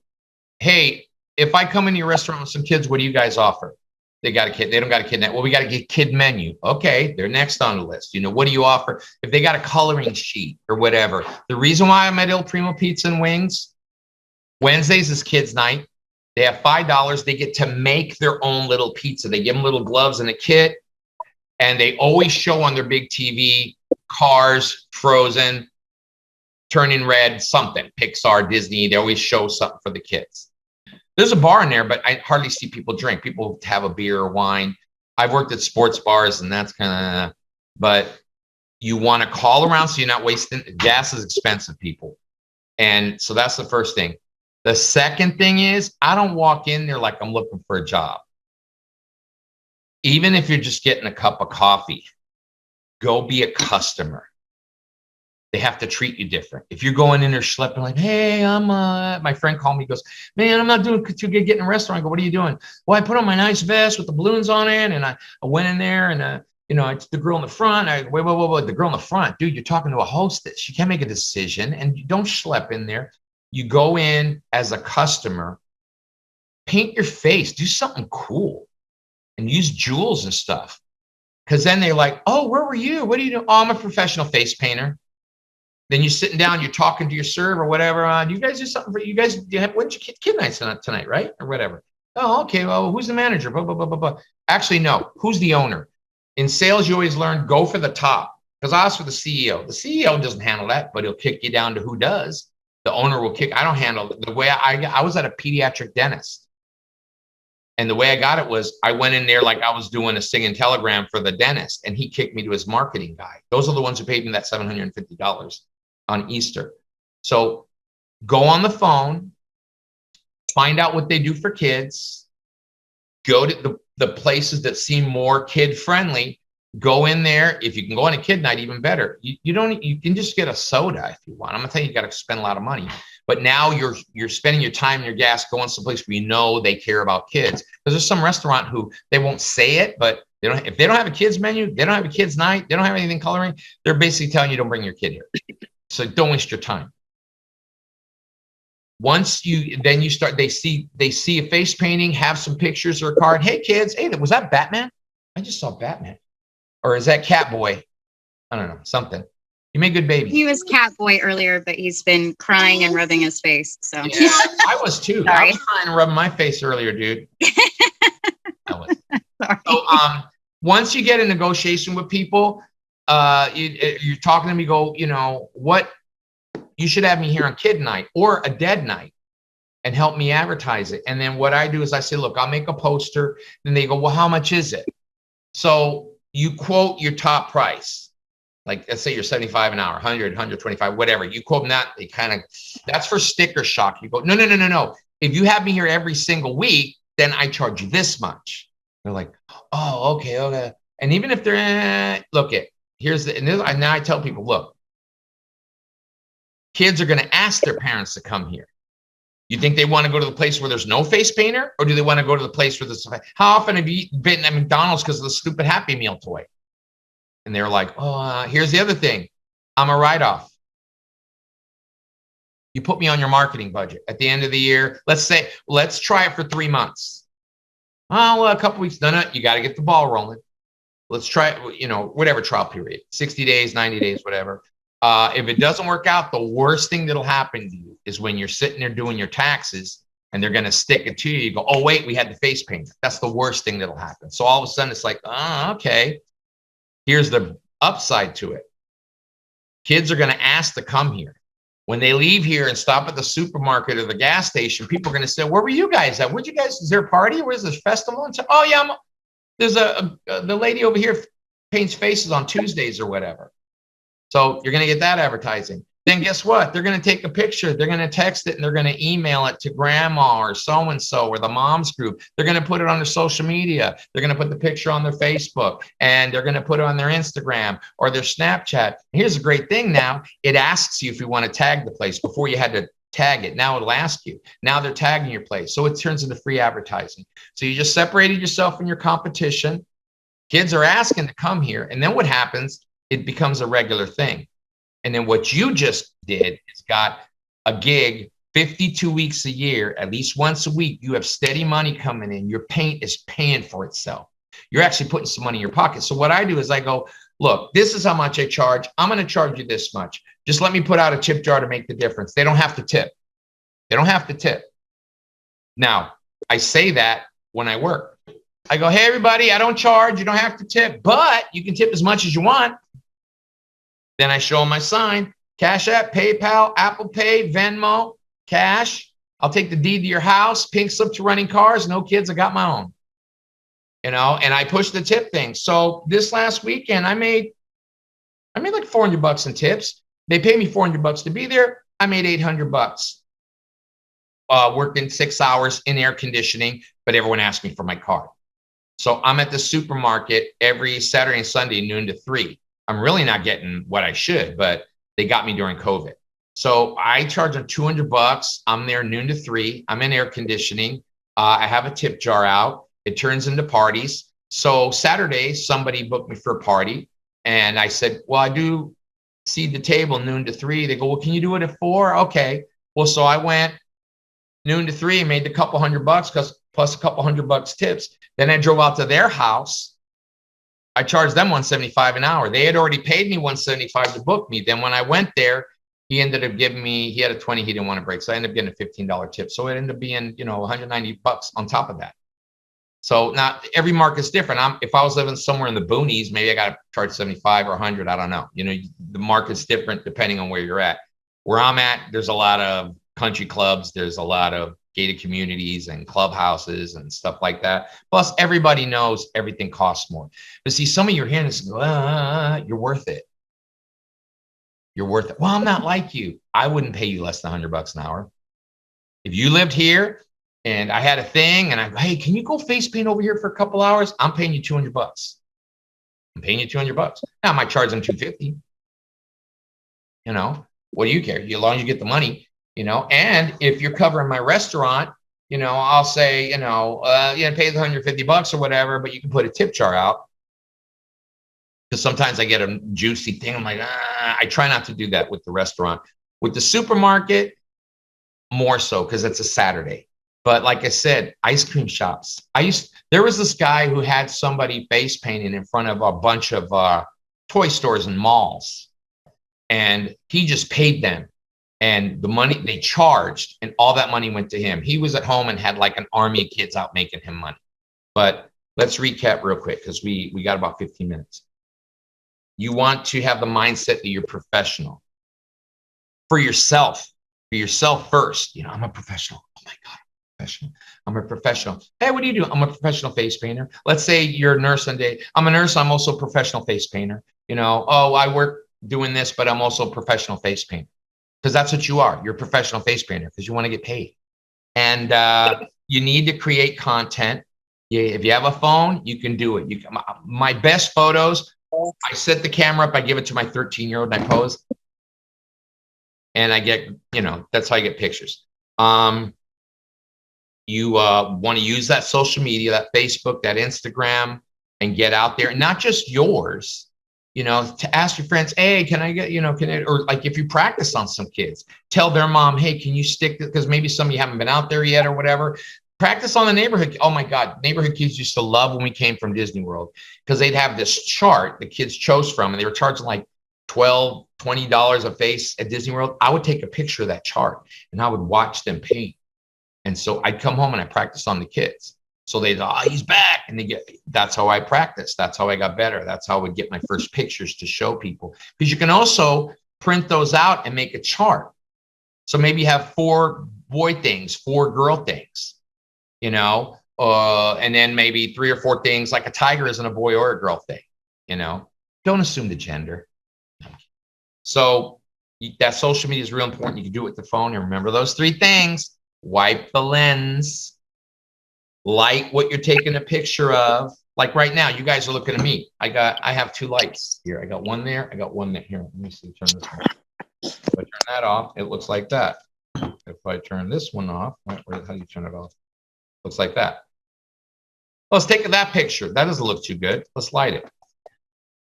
hey, if I come into your restaurant with some kids, what do you guys offer? They got a kid. They don't got a kid. Well, we got to get kid menu. Okay, they're next on the list. What do you offer? If they got a coloring sheet or whatever. The reason why I'm at Il Primo Pizza and Wings, Wednesdays is kids' night. They have $5. They get to make their own little pizza. They give them little gloves and a kit, and they always show on their big TV Cars, Frozen, Turning Red, something. Pixar, Disney. They always show something for the kids. There's a bar in there, but I hardly see people drink. People have a beer or wine. I've worked at sports bars, and that's kind of, but you want to call around so you're not wasting. Gas is expensive, people. And so that's the first thing. The second thing is I don't walk in there like I'm looking for a job. Even if you're just getting a cup of coffee, go be a customer. They have to treat you different. If you're going in there schlepping like, hey, my friend called me, goes, man, I'm not doing too good getting a restaurant. I go, what are you doing? Well, I put on my nice vest with the balloons on it, and I went in there, and it's the girl in the front. Wait, the girl in the front, dude, you're talking to a hostess. She can't make a decision, and you don't schlep in there. You go in as a customer, paint your face, do something cool, and use jewels and stuff. Because then they're like, oh, where were you? What do you do? Oh, I'm a professional face painter. Then you're sitting down, you're talking to your server or whatever. You guys do something for you guys. When's your kid night tonight, right? Or whatever. Oh, okay. Well, who's the manager? Blah, blah, blah, blah, blah. Actually, no. Who's the owner? In sales, you always learn, go for the top. Because I asked for the CEO. The CEO doesn't handle that, but he'll kick you down to who does. The owner will kick. I don't handle it. The way I was at a pediatric dentist. And the way I got it was I went in there like I was doing a singing telegram for the dentist, and he kicked me to his marketing guy. Those are the ones who paid me that $750 on Easter. So go on the phone, find out what they do for kids, go to the places that seem more kid friendly, go in there. If you can go on a kid night, even better. You can just get a soda if you want. I'm gonna tell you, you got to spend a lot of money, but now you're spending your time and your gas going someplace where you know they care about kids. Because there's some restaurant who they won't say it, but if they don't have a kids menu, they don't have a kids night, they don't have anything coloring, they're basically telling you don't bring your kid here. So don't waste your time. Once then you start, they see a face painting, have some pictures or a card. Hey kids, hey, was that Batman? I just saw Batman. Or is that Catboy? I don't know, something. You make good babies. He was Catboy earlier, but he's been crying and rubbing his face. So yeah, I was too. Sorry. I was crying and rubbing my face earlier, dude. Sorry. So once you get a negotiation with people, you're talking to me, go, what, you should have me here on kid night or a dead night and help me advertise it. And then what I do is I say, look, I'll make a poster. Then they go, well, how much is it? So you quote your top price. Like, let's say you're 75 an hour, 100, 125, whatever. You quote them that, that's for sticker shock. You go, no. If you have me here every single week, then I charge you this much. They're like, oh, okay. And even if they're, now I tell people, look, kids are going to ask their parents to come here. You think they want to go to the place where there's no face painter, or do they want to go to the place where there's? How often have you been at McDonald's because of the stupid Happy Meal toy? And they're like, oh, here's the other thing. I'm a write-off. You put me on your marketing budget at the end of the year. Let's say, let's try it for 3 months. Oh, well, a couple weeks, no, you got to get the ball rolling. Let's try it, you know, whatever trial period, 60 days, 90 days, whatever. If it doesn't work out, the worst thing that'll happen to you is when you're sitting there doing your taxes and they're going to stick it to you. You go, oh, wait, we had the face paint. That's the worst thing that'll happen. So all of a sudden it's like, oh, okay. Here's the upside to it. Kids are going to ask to come here. When they leave here and stop at the supermarket or the gas station, people are going to say, where were you guys at? Where'd you guys, is there a party? Where's this festival? And say, oh, yeah, there's the lady over here paints faces on Tuesdays or whatever. So you're going to get that advertising. Then guess what? They're going to take a picture. They're going to text it and they're going to email it to grandma or so-and-so or the mom's group. They're going to put it on their social media. They're going to put the picture on their Facebook and they're going to put it on their Instagram or their Snapchat. And here's a great thing now. It asks you if you want to tag the place. Before you had to tag it. Now it'll ask you. Now they're tagging your place. So it turns into free advertising. So you just separated yourself from your competition. Kids are asking to come here. And then what happens? It becomes a regular thing. And then what you just did is got a gig 52 weeks a year, at least once a week. You have steady money coming in. Your paint is paying for itself. You're actually putting some money in your pocket. So what I do is I go, look, this is how much I charge. I'm going to charge you this much. Just let me put out a tip jar to make the difference. They don't have to tip. They don't have to tip. Now, I say that when I work. I go, hey, everybody, I don't charge. You don't have to tip, but you can tip as much as you want. Then I show them my sign, Cash App, PayPal, Apple Pay, Venmo, cash. I'll take the deed to your house, pink slip to running cars. No kids, I got my own. You know, and I push the tip thing. So this last weekend, I made like $400 in tips. They paid me $400 to be there. I made $800. Working 6 hours in air conditioning, but everyone asked me for my card. So I'm at the supermarket every Saturday and Sunday, noon to 3. I'm really not getting what I should, but they got me during COVID. So I charge them $200. I'm there noon to 3. I'm in air conditioning. I have a tip jar out. It turns into parties. So Saturday, somebody booked me for a party. And I said, well, I do seed the table noon to 3. They go, well, can you do it at 4? Okay. Well, so I went noon to 3 and made a couple $100 plus a couple $100 tips. Then I drove out to their house. I charged them $175 an hour. They had already paid me $175 to book me. Then when I went there, he ended up giving me, he had a 20 he didn't want to break. So I ended up getting a $15 tip. So it ended up being, you know, $190 on top of that. So now every market's different. If I was living somewhere in the boonies, maybe I got to charge 75 or 100. I don't know. You know, the market's different depending on where you're at. Where I'm at, there's a lot of country clubs. There's a lot of gated communities and clubhouses and stuff like that. Plus, everybody knows everything costs more. But see, some of you are hearing this, you're worth it. You're worth it. Well, I'm not like you. I wouldn't pay you less than $100 an hour. If you lived here and I had a thing and I go, hey, can you go face paint over here for a couple hours? I'm paying you $200. I'm paying you $200. Now I might charge them $250. You know, what do you care? As long as you get the money. You know, and if you're covering my restaurant, you know, I'll say, you know, pay the $150 or whatever, but you can put a tip jar out. Because sometimes I get a juicy thing. I'm like, I try not to do that with the restaurant. With the supermarket, more so because it's a Saturday. But like I said, ice cream shops. There was this guy who had somebody face painting in front of a bunch of toy stores and malls. And he just paid them. And the money they charged and all that money went to him. He was at home and had like an army of kids out making him money. But let's recap real quick because we got about 15 minutes. You want to have the mindset that you're professional for yourself first. You know, I'm a professional. Oh my God, I'm a professional. I'm a professional. Hey, what do you do? I'm a professional face painter. Let's say you're a nurse one day. I'm a nurse. I'm also a professional face painter. You know, oh, I work doing this, but I'm also a professional face painter. Because that's what you are. You're a professional face painter because you want to get paid. And you need to create content. If you have a phone, you can do it. My best photos, I set the camera up. I give it to my 13-year-old and I pose. And I get, you know, that's how I get pictures. you want to use that social media, that Facebook, that Instagram, and get out there, and not just yours, you know, to ask your friends, hey, can I get, you know, can it, or like if you practice on some kids, tell their mom, hey, can you stick this? Because maybe some of you haven't been out there yet or whatever. Practice on the neighborhood. Oh my God, neighborhood kids used to love when we came from Disney World, because they'd have this chart the kids chose from, and they were charging like $12, $20 a face at Disney World. I would take a picture of that chart and I would watch them paint. And so I'd come home and I practiced on the kids. So they'd, oh, he's back. And that's how I practiced. That's how I got better. That's how I would get my first pictures to show people. Because you can also print those out and make a chart. So maybe you have 4 boy things, 4 girl things, you know, and then maybe 3 or 4 things, like a tiger isn't a boy or a girl thing, you know. Don't assume the gender. So that social media is real important. You can do it with the phone. And remember those 3 things. Wipe the lens. Light what you're taking a picture of. Like right now, you guys are looking at me. I have 2 lights here. I got one there. I got one there. Here, let me see. Turn this one. If I turn that off, it looks like that. If I turn this one off, how do you turn it off? Looks like that. Let's take that picture. That doesn't look too good. Let's light it.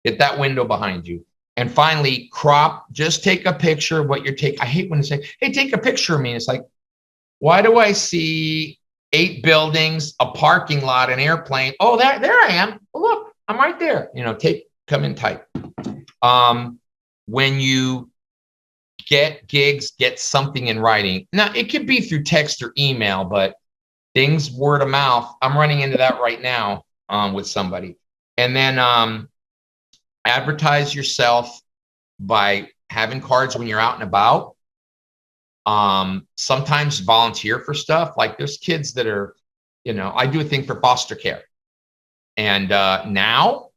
Get that window behind you. And finally, crop. Just take a picture of what you're taking. I hate when they say, hey, take a picture of me. It's like, why do I see 8 buildings, a parking lot, an airplane? Oh, there I am. Oh, look, I'm right there. You know, come in tight. When you get gigs, get something in writing. Now, it could be through text or email, but things word of mouth. I'm running into that right now with somebody. And then advertise yourself by having cards when you're out and about. Sometimes volunteer for stuff. Like there's kids that are, you know, I do a thing for foster care. And now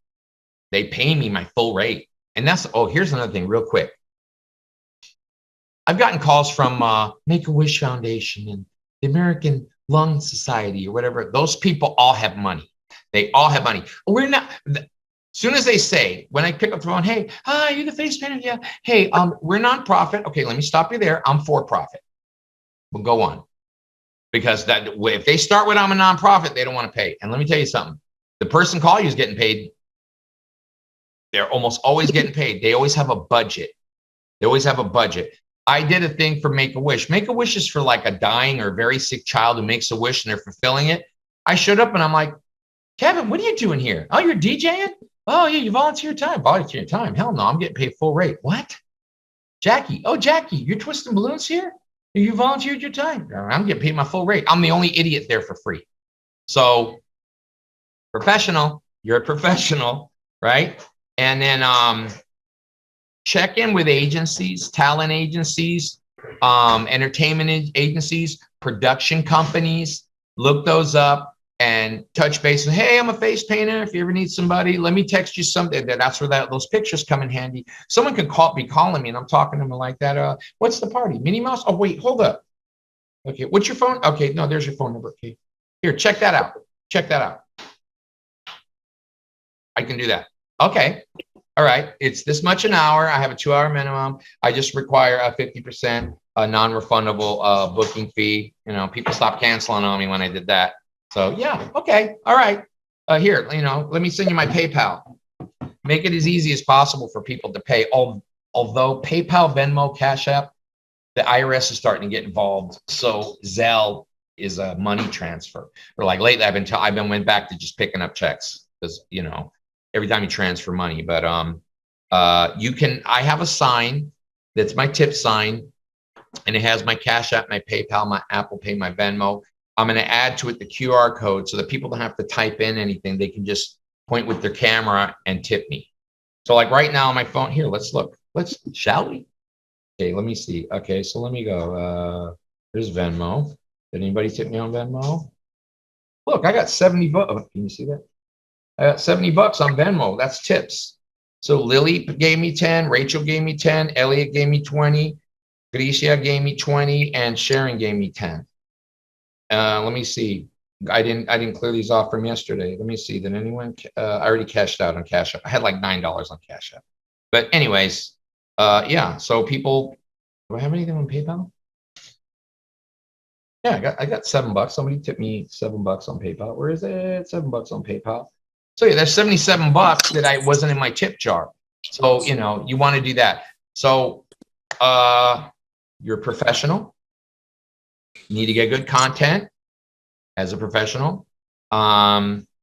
they pay me my full rate. And that's, oh, here's another thing real quick. I've gotten calls from Make-A-Wish Foundation and the American Lung Society or whatever. Those people all have money. They all have money. We're not, as soon as they say, when I pick up the phone, hey, hi, you the face painter? Yeah. Hey, we're nonprofit. Okay, let me stop you there. I'm for profit. We'll go on. Because that if they start with I'm a nonprofit, they don't want to pay. And let me tell you something. The person calling you is getting paid. They're almost always getting paid. They always have a budget. They always have a budget. I did a thing for Make-A-Wish. Make-A-Wish is for like a dying or very sick child who makes a wish and they're fulfilling it. I showed up and I'm like, Kevin, what are you doing here? Oh, you're DJing? Oh, yeah, you volunteer time. Volunteer time. Hell no, I'm getting paid full rate. What? Jackie. Oh, Jackie, you're twisting balloons here? You volunteered your time. I'm getting paid my full rate. I'm the only idiot there for free. So professional, you're a professional, right? And then check in with agencies, talent agencies, entertainment agencies, production companies. Look those up and touch base. And hey, I'm a face painter. If you ever need somebody, let me text you something. That's where those pictures come in handy. Someone could be calling me and I'm talking to them like that. What's the party? Minnie Mouse? Oh, wait, hold up. Okay, what's your phone? Okay, no, there's your phone number. Okay, here, check that out. Check that out. I can do that. Okay. All right, it's this much an hour. I have a 2-hour minimum. I just require a 50% non-refundable booking fee. You know, people stopped canceling on me when I did that. So yeah, okay, all right. Here, you know, let me send you my PayPal. Make it as easy as possible for people to pay. Although PayPal, Venmo, Cash App, the IRS is starting to get involved. So Zelle is a money transfer. Or like lately, I've been went back to just picking up checks because you know. Every time you transfer money, but I have a sign that's my tip sign and it has my Cash App, my PayPal, my Apple Pay, my Venmo. I'm going to add to it the QR code so that people don't have to type in anything. They can just point with their camera and tip me. So like right now on my phone here, let's look, shall we? Okay, let me see. Okay, so let me go. There's Venmo. Did anybody tip me on Venmo? Look, I got 70 bucks. Can you see that? I got 70 bucks on Venmo. That's tips. So Lily gave me 10, Rachel gave me 10, Elliot gave me 20, Gracia gave me 20, and Sharon gave me 10. Let me see. I didn't clear these off from yesterday. Let me see. Did anyone? I already cashed out on Cash App. I had like $9 on Cash App. But anyways, yeah. So people, do I have anything on PayPal? Yeah, I got $7. Somebody tipped me $7 on PayPal. Where is it? $7 on PayPal. So yeah, there's $77 that I wasn't in my tip jar. So, you know, you want to do that. So you're a professional. You need to get good content as a professional.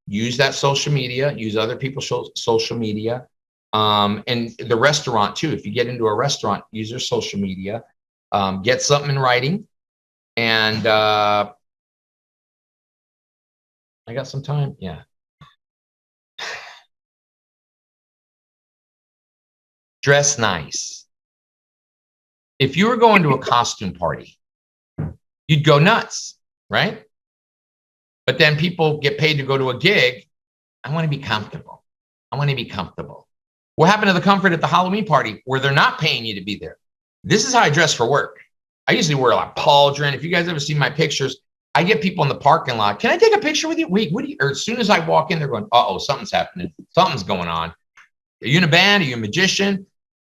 Use that social media, use other people's social media. And the restaurant too. If you get into a restaurant, use their social media. Get something in writing. And I got some time. Yeah. Dress nice. If you were going to a costume party, you'd go nuts, right? But then people get paid to go to a gig. I want to be comfortable. I want to be comfortable. What happened to the comfort at the Halloween party where they're not paying you to be there? This is how I dress for work. I usually wear like pauldron. If you guys ever see my pictures, I get people in the parking lot. Can I take a picture with you? Wait, what do you? Or as soon as I walk in, they're going, uh-oh, something's happening. Something's going on. Are you in a band? Are you a magician?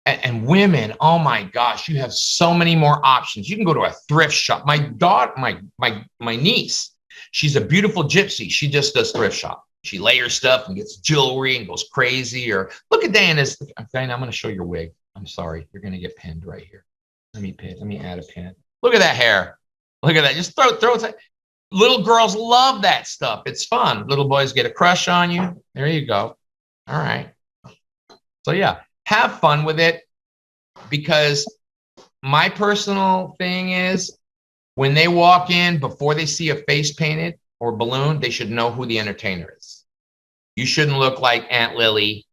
And women, oh my gosh, you have so many more options. You can go to a thrift shop. My daughter, my niece, she's a beautiful gypsy. She just does thrift shop. She layers stuff and gets jewelry and goes crazy. Or look at Diana's. Diana, I'm going to show your wig. I'm sorry, you're going to get pinned right here. Let me add a pin. Look at that hair. Look at that. Just throw it. Little girls love that stuff. It's fun. Little boys get a crush on you. There you go. All right. So yeah, have fun with it, because my personal thing is when they walk in, before they see a face painted or balloon, they should know who the entertainer is. You shouldn't look like Aunt Lily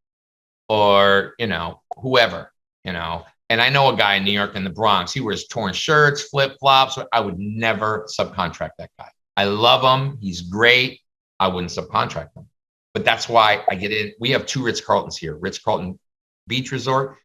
or, you know, whoever, you know. And I know a guy in New York in the Bronx. He wears torn shirts, flip-flops. I would never subcontract that guy. I love him. He's great. I wouldn't subcontract him. But that's why I get in. We have 2 Ritz-Carltons here. Ritz-Carlton Beach Resort,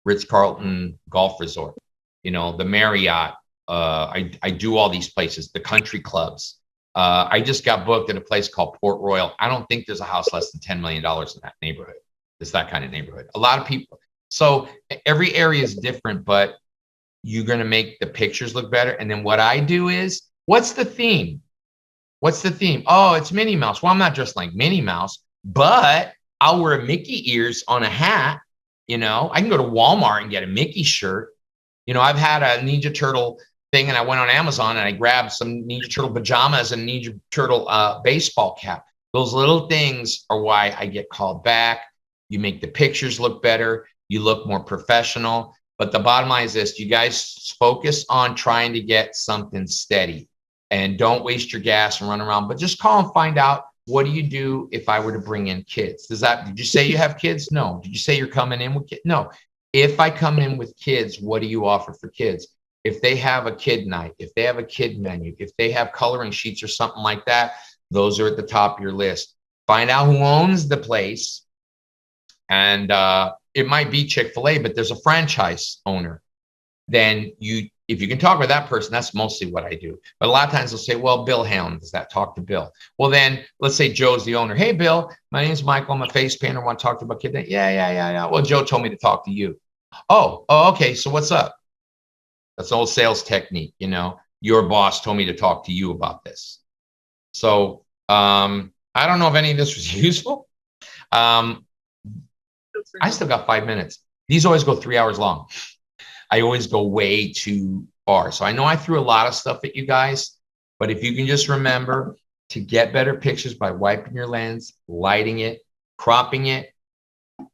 Ritz-Carlton Golf Resort. You know, the Marriott. I do all these places, the country clubs. I just got booked at a place called Port Royal. I don't think there's a house less than $10 million in that neighborhood. It's that kind of neighborhood. A lot of people. So every area is different, but you're going to make the pictures look better. And then what I do is, what's the theme? What's the theme? Oh, it's Minnie Mouse. Well, I'm not dressed like Minnie Mouse, but I'll wear Mickey ears on a hat. You know, I can go to Walmart and get a Mickey shirt. You know, I've had a Ninja Turtle thing, and I went on Amazon and I grabbed some Ninja Turtle pajamas and Ninja Turtle baseball cap. Those little things are why I get called back. You make the pictures look better. You look more professional. But the bottom line is this: you guys focus on trying to get something steady, and don't waste your gas and run around. But just call and find out, what do you do if I were to bring in kids? Did you say you have kids? No. Did you say you're coming in with kids? No. If I come in with kids, what do you offer for kids? If they have a kid night, if they have a kid menu, if they have coloring sheets or something like that, those are at the top of your list. Find out who owns the place. And it might be Chick-fil-A, but there's a franchise owner. Then if you can talk with that person, that's mostly what I do. But a lot of times they'll say, well, Bill handles that. Talk to Bill. Well, then let's say Joe's the owner. Hey, Bill, my name's Michael. I'm a face painter. Want to talk to you about kid night? Yeah. Well, Joe told me to talk to you. Oh, okay. So what's up? That's old sales technique. You know, your boss told me to talk to you about this. So I don't know if any of this was useful. I still got 5 minutes. These always go 3 hours long. I always go way too far. So I know I threw a lot of stuff at you guys, but if you can just remember to get better pictures by wiping your lens, lighting it, cropping it,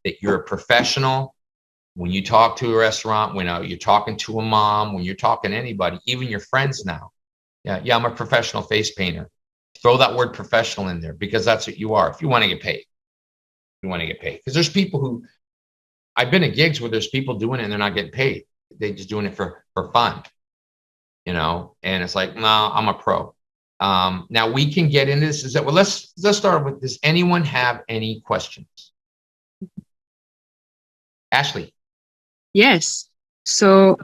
that you're a professional. When you talk to a restaurant, when you're talking to a mom, when you're talking to anybody, even your friends now. Yeah, I'm a professional face painter. Throw that word professional in there, because that's what you are if you want to get paid. You want to get paid, because there's people who, I've been at gigs where there's people doing it and they're not getting paid. They're just doing it for fun, you know. And it's like, no, I'm a pro. Now we can get into this. Well, let's start with, does anyone have any questions? Ashley. Yes. So,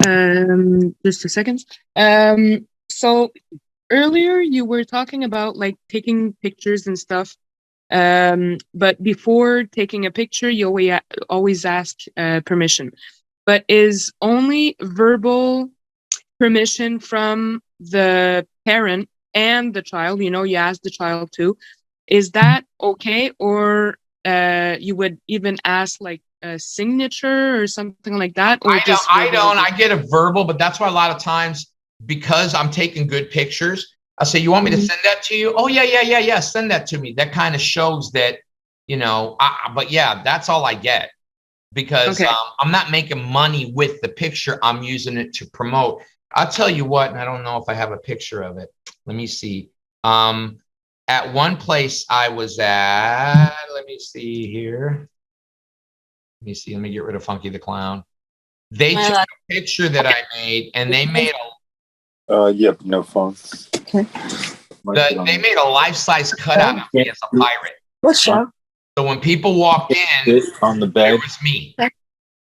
just a second. So earlier you were talking about like taking pictures and stuff. But before taking a picture, you always ask permission. But is only verbal permission from the parent and the child, you know, you ask the child too, is that okay? Or you would even ask like a signature or something like that? Or I don't. I get a verbal, but that's why a lot of times, because I'm taking good pictures, I'll say, you want me to send that to you? Oh, yeah. Send that to me. That kind of shows that, you know, but yeah, that's all I get. Because I'm not making money with the picture. I'm using it to promote. I'll tell you what, and I don't know if I have a picture of it. Let me see. At one place I was at, let me see here. Let me see. Let me get rid of Funky the Clown. They took a picture that I made, and they made yep, no phone. Okay. They made a life-size cutout of me as a pirate. What show? So when people walked in, on the bed, it was me.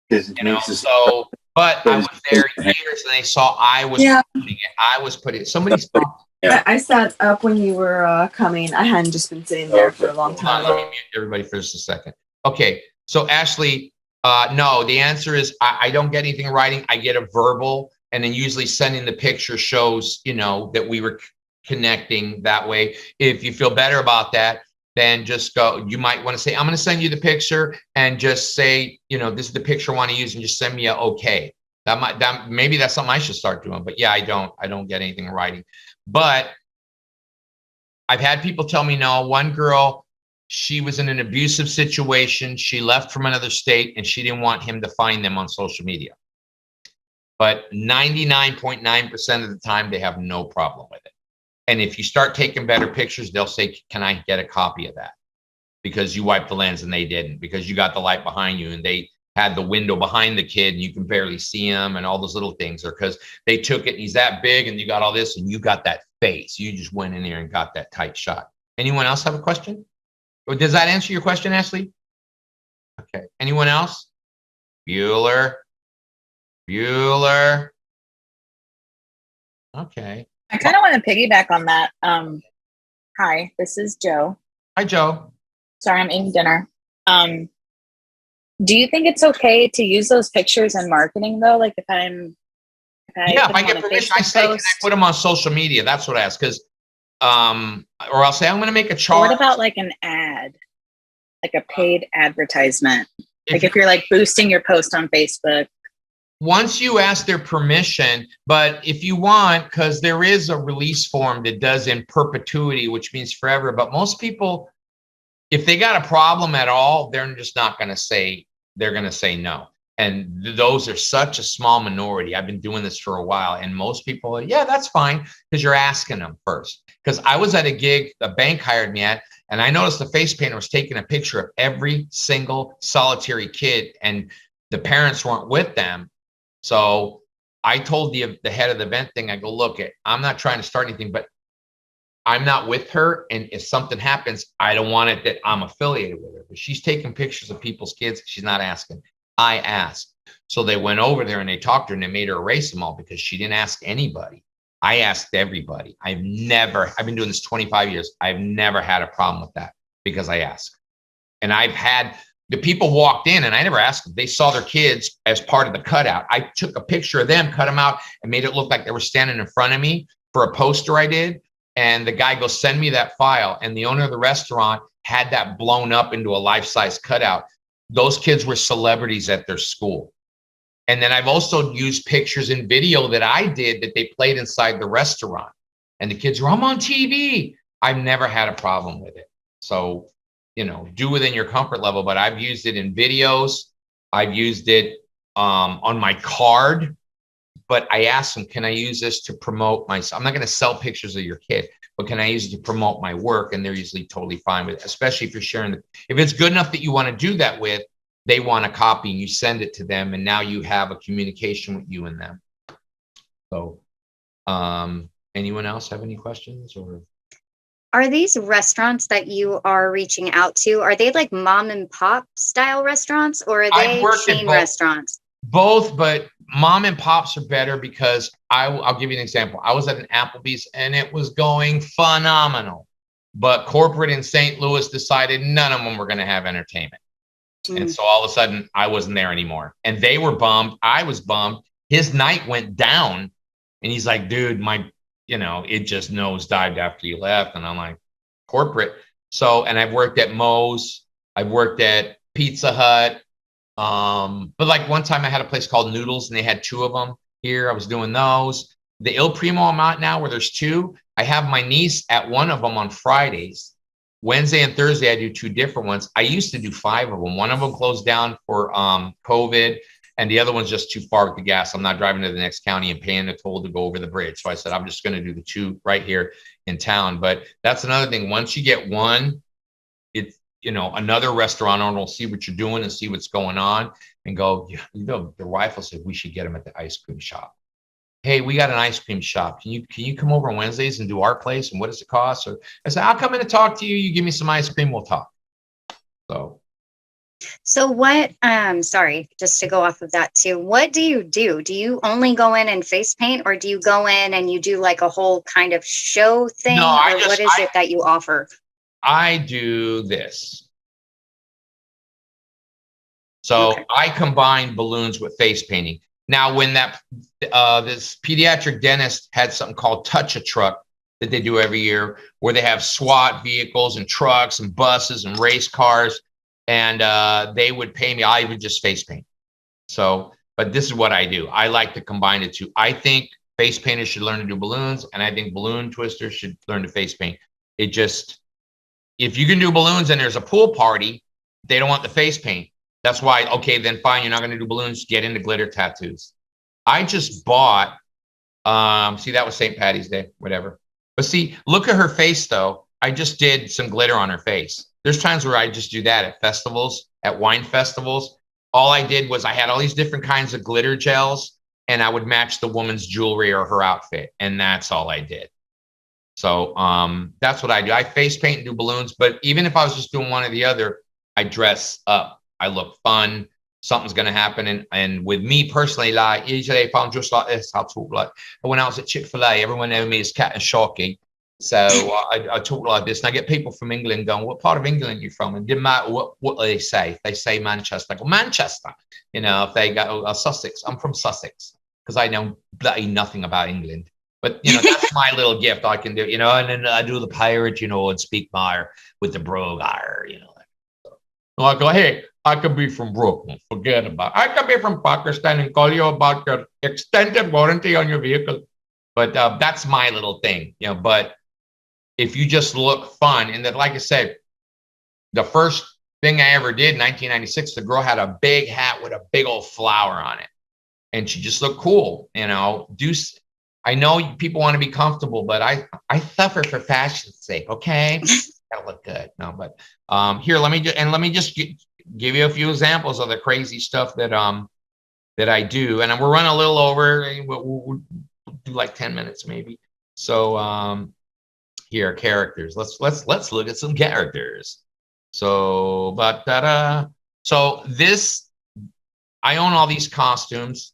You know, so, but I was there years, and they saw I was putting it. I was putting it. Somebody saw. Yeah. I sat up when you were coming. I hadn't just been sitting there for a long time. Let me mute everybody for just a second. Okay, so Ashley, no, the answer is I don't get anything in writing. I get a verbal, and then usually sending the picture shows, you know, that we were connecting that way. If you feel better about that, then just go. You might want to say, I'm going to send you the picture, and just say, you know, this is the picture I want to use, and just send me a okay. Maybe that's something I should start doing. But yeah, I don't get anything in writing. But I've had people tell me, no, one girl, she was in an abusive situation. She left from another state, and she didn't want him to find them on social media. But 99.9% of the time, they have no problem with it. And if you start taking better pictures, they'll say, can I get a copy of that? Because you wiped the lens and they didn't, because you got the light behind you and they had the window behind the kid and you can barely see him and all those little things, or because they took it and he's that big and you got all this and you got that face. You just went in there and got that tight shot. Anyone else have a question? Or does that answer your question, Ashley? Okay. Anyone else? Bueller. Okay. I kind of want to piggyback on that. Hi, this is Joe. Hi, Joe. Sorry, I'm eating dinner. Do you think it's okay to use those pictures in marketing though? Like if I get permission, I say, can I put them on social media? That's what I ask. Because, or I'll say, I'm going to make a chart. What about like an ad, like a paid advertisement? Like if you're like boosting your post on Facebook. Once you ask their permission, but if you want, because there is a release form that does in perpetuity, which means forever. But most people, if they got a problem at all, they're just not going to say, they're going to say no. And those are such a small minority. I've been doing this for a while. And most people, yeah, that's fine, because you're asking them first. Because I was at a gig, a bank hired me at, and I noticed the Facepainter was taking a picture of every single solitary kid, and the parents weren't with them. So I told the head of the event thing, I go, look, I'm not trying to start anything, but I'm not with her. And if something happens, I don't want it that I'm affiliated with her. But she's taking pictures of people's kids. She's not asking. I asked. So they went over there and they talked to her and they made her erase them all because she didn't ask anybody. I asked everybody. I've been doing this 25 years. I've never had a problem with that because I asked. And I've had the people walked in and I never asked them. They saw their kids as part of the cutout. I took a picture of them, cut them out, and made it look like they were standing in front of me for a poster I did. And the guy goes, send me that file. And the owner of the restaurant had that blown up into a life-size cutout. Those kids were celebrities at their school. And then I've also used pictures and video that I did that they played inside the restaurant. And the kids were, I'm on TV. I've never had a problem with it. So, you know, do within your comfort level. But I've used it in videos. I've used it on my card. But I asked them, can I use this to promote myself? I'm not going to sell pictures of your kid, but can I use it to promote my work? And they're usually totally fine with it, especially if you're sharing it. If it's good enough that you want to do that with, they want a copy and you send it to them. And now you have a communication with you and them. So anyone else have any questions? Or are these restaurants that you are reaching out to, are they like mom and pop style restaurants, or are they chain restaurants? Both, but mom and pops are better because I'll give you an example. I was at an Applebee's and it was going phenomenal, but corporate in St. Louis decided none of them were going to have entertainment. And so all of a sudden I wasn't there anymore and they were bummed. I was bummed. His night went down and he's like, dude, my you know, it just nosedived after you left. And I'm like, corporate. So, and I've worked at Moe's, I've worked at Pizza Hut. But like one time I had a place called Noodles and they had 2 of them here. I was doing those. The Il Primo I'm at now where there's 2. I have my niece at one of them on Fridays. Wednesday and Thursday, I do 2 different ones. I used to do 5 of them. One of them closed down for COVID, and the other one's just too far with the gas. I'm not driving to the next county and paying the toll to go over the bridge. So I said, I'm just going to do the 2 right here in town. But that's another thing. Once you get one, it's, you know, another restaurant owner will see what you're doing and see what's going on and go, you know, their wife will say, we should get them at the ice cream shop. Hey, we got an ice cream shop. Can you come over on Wednesdays and do our place? And what does it cost? Or I said, I'll come in and talk to you. You give me some ice cream, we'll talk. So what, sorry, just to go off of that too, what do you do? Do you only go in and face paint, or do you go in and you do like a whole kind of show thing? No, what is it that you offer? I do this. So Okay. I combine balloons with face painting. Now, when that this pediatric dentist had something called Touch a Truck that they do every year, where they have SWAT vehicles and trucks and buses and race cars, and they would pay me. I would just face paint. So, but this is what I do. I like to combine the 2. I think face painters should learn to do balloons, and I think balloon twisters should learn to face paint. It just, if you can do balloons and there's a pool party, they don't want the face paint. That's why, okay, then fine, you're not going to do balloons, get into glitter tattoos. I just bought, see, that was St. Patty's Day, whatever. But see, look at her face, though. I just did some glitter on her face. There's times where I just do that at festivals, at wine festivals. All I did was I had all these different kinds of glitter gels, and I would match the woman's jewelry or her outfit, and that's all I did. So that's what I do. I face paint and do balloons, but even if I was just doing one or the other, I dress up. I look fun. Something's going to happen. And with me personally, like usually if I'm just like this, I'll talk like when I was at Chick-fil-A, everyone knew me as Cat and Sharky. So I talk like this, and I get people from England going, what part of England are you from? And it didn't matter what they say. If they say Manchester, I go, Manchester. You know, if they go Sussex, I'm from Sussex, because I know bloody nothing about England. But, you know, that's my little gift I can do, you know, and then I do the pirate, you know, and speak my with the brogue, you know. So I go, hey, I could be from Brooklyn. Forget about it. I could be from Pakistan and call you about your extended warranty on your vehicle. But that's my little thing, you know. But if you just look fun, and then, like I said, the first thing I ever did in 1996, the girl had a big hat with a big old flower on it. And she just looked cool, you know. I know people want to be comfortable, but I suffer for fashion's sake, okay? Gotta look good. No, but here, let me just give you a few examples of the crazy stuff that I do, and we're running a little over. We'll do like 10 minutes maybe. So here, characters. Let's look at some characters. So, so this, I own all these costumes,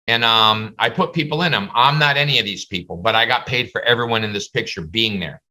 and I put people in them. I'm not any of these people, but I got paid for everyone in this picture being there.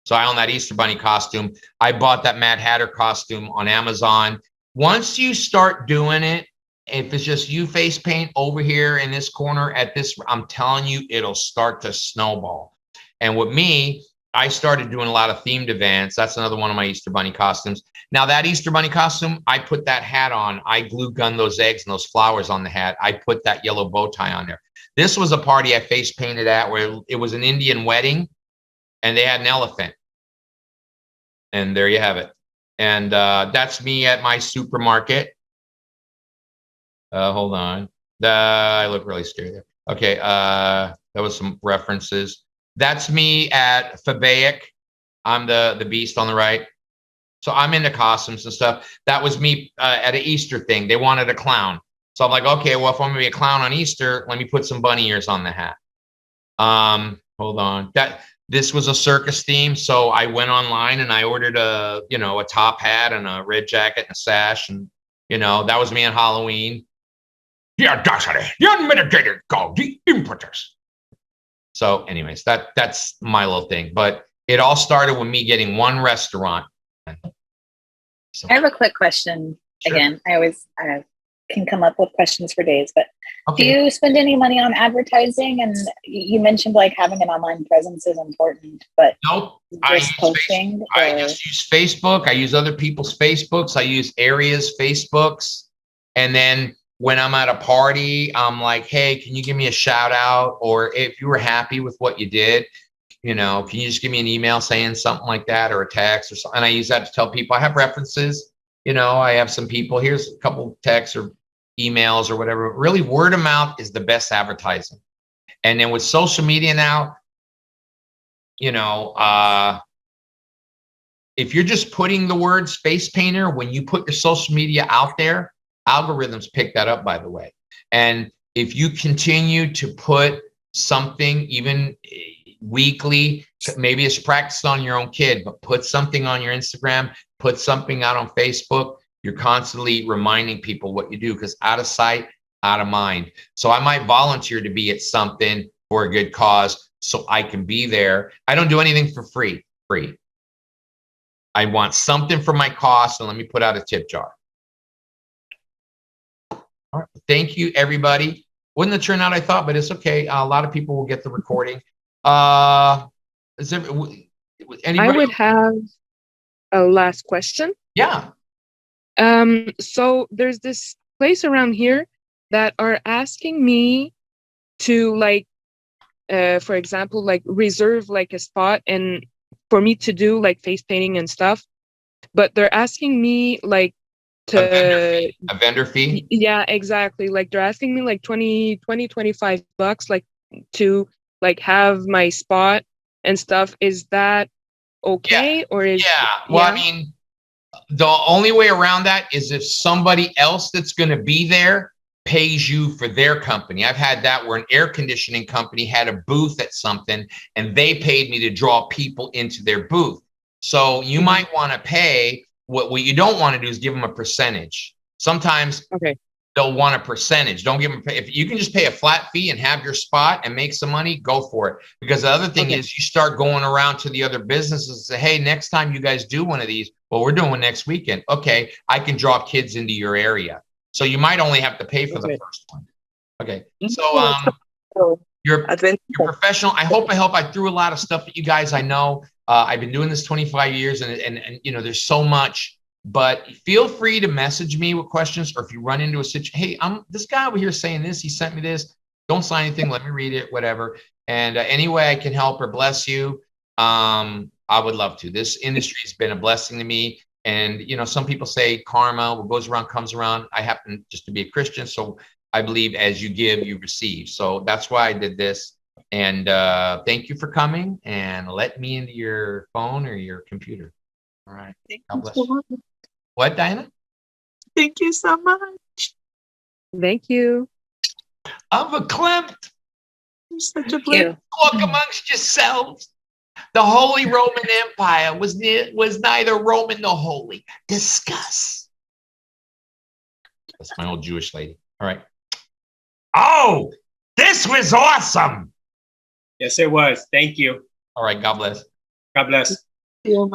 So I own that Easter Bunny costume. I bought that Mad Hatter costume on Amazon. Once you start doing it, if it's just you face paint over here in this corner at this, I'm telling you, it'll start to snowball. And with me, I started doing a lot of themed events. That's another one of my Easter Bunny costumes. Now that Easter Bunny costume, I put that hat on. I glue gun those eggs and those flowers on the hat. I put that yellow bow tie on there. This was a party I face painted at where it was an Indian wedding, and they had an elephant. And there you have it. And that's me at my supermarket. Hold on. I look really scary there. Okay. That was some references. That's me at FABAIC. I'm the beast on the right. So I'm into costumes and stuff. That was me at an Easter thing. They wanted a clown. So I'm like, okay, well, if I'm gonna be a clown on Easter, let me put some bunny ears on the hat. Hold on. This was a circus theme, so I went online and I ordered a top hat and a red jacket and a sash, and that was me on Halloween. The audacity, the unmitigated gall, the impetus. So, anyways, that's my little thing. But it all started with me getting one restaurant. So, I have a quick question. Sure. Again, I always can come up with questions for days, but Do you spend any money on advertising? And you mentioned like having an online presence is important, but Nope. just posting. I just use Facebook. I use other people's Facebooks. I use areas Facebooks. And then when I'm at a party, I'm like, hey, can you give me a shout out? Or if you were happy with what you did, you know, can you just give me an email saying something like that, or a text or something? And I use that to tell people I have references. You know, I have some people, here's a couple texts or emails or whatever. Really, word of mouth is the best advertising. And then with social media now, you know, if you're just putting the word Facepainter, when you put your social media out there, algorithms pick that up, by the way. And if you continue to put something, even weekly, maybe it's practice on your own kid, but put something on your Instagram, put something out on Facebook, you're constantly reminding people what you do, because out of sight, out of mind. So I might volunteer to be at something for a good cause so I can be there. I don't do anything for free. I want something for my cost, and let me put out a tip jar. All right. Thank you, everybody. Wouldn't have turned out I thought, but it's okay. A lot of people will get the recording. Is there anybody? I would have a last question. Yeah. So there's this place around here that are asking me to like, for example, like reserve like a spot and for me to do like face painting and stuff, but they're asking me like to a vendor fee. Yeah, exactly. Like they're asking me like 25 bucks, like to like have my spot and stuff. Is that okay? Or is Well, I mean, the only way around that is if somebody else that's going to be there pays you for their company. I've had that where an air conditioning company had a booth at something and they paid me to draw people into their booth. So you might want to pay. What you don't want to do is give them a percentage. Sometimes they'll want a percentage. Don't give them, if you can just pay a flat fee and have your spot and make some money, go for it. Because the other thing is you start going around to the other businesses and say, hey, next time you guys do one of these, well, we're doing one next weekend. Okay, I can draw kids into your area. So you might only have to pay for the first one. Okay, so you're professional. I hope I threw a lot of stuff at you guys. I know I've been doing this 25 years and you know, there's so much. But feel free to message me with questions, or if you run into a situation, hey, I'm this guy over here saying this, he sent me this. Don't sign anything, let me read it, whatever. And any way I can help or bless you, I would love to. This industry has been a blessing to me. And, you know, some people say karma, what goes around comes around. I happen just to be a Christian, so I believe as you give, you receive. So that's why I did this. And thank you for coming and let me into your phone or your computer. All right. God bless you. What, Diana? Thank you so much. Thank you. I'm verklempt. You're such a blessing. Walk amongst yourselves. The Holy Roman Empire was neither Roman nor holy. Discuss. That's my old Jewish lady. All right. Oh, this was awesome. Yes, it was. Thank you. All right. God bless. God bless. Michael.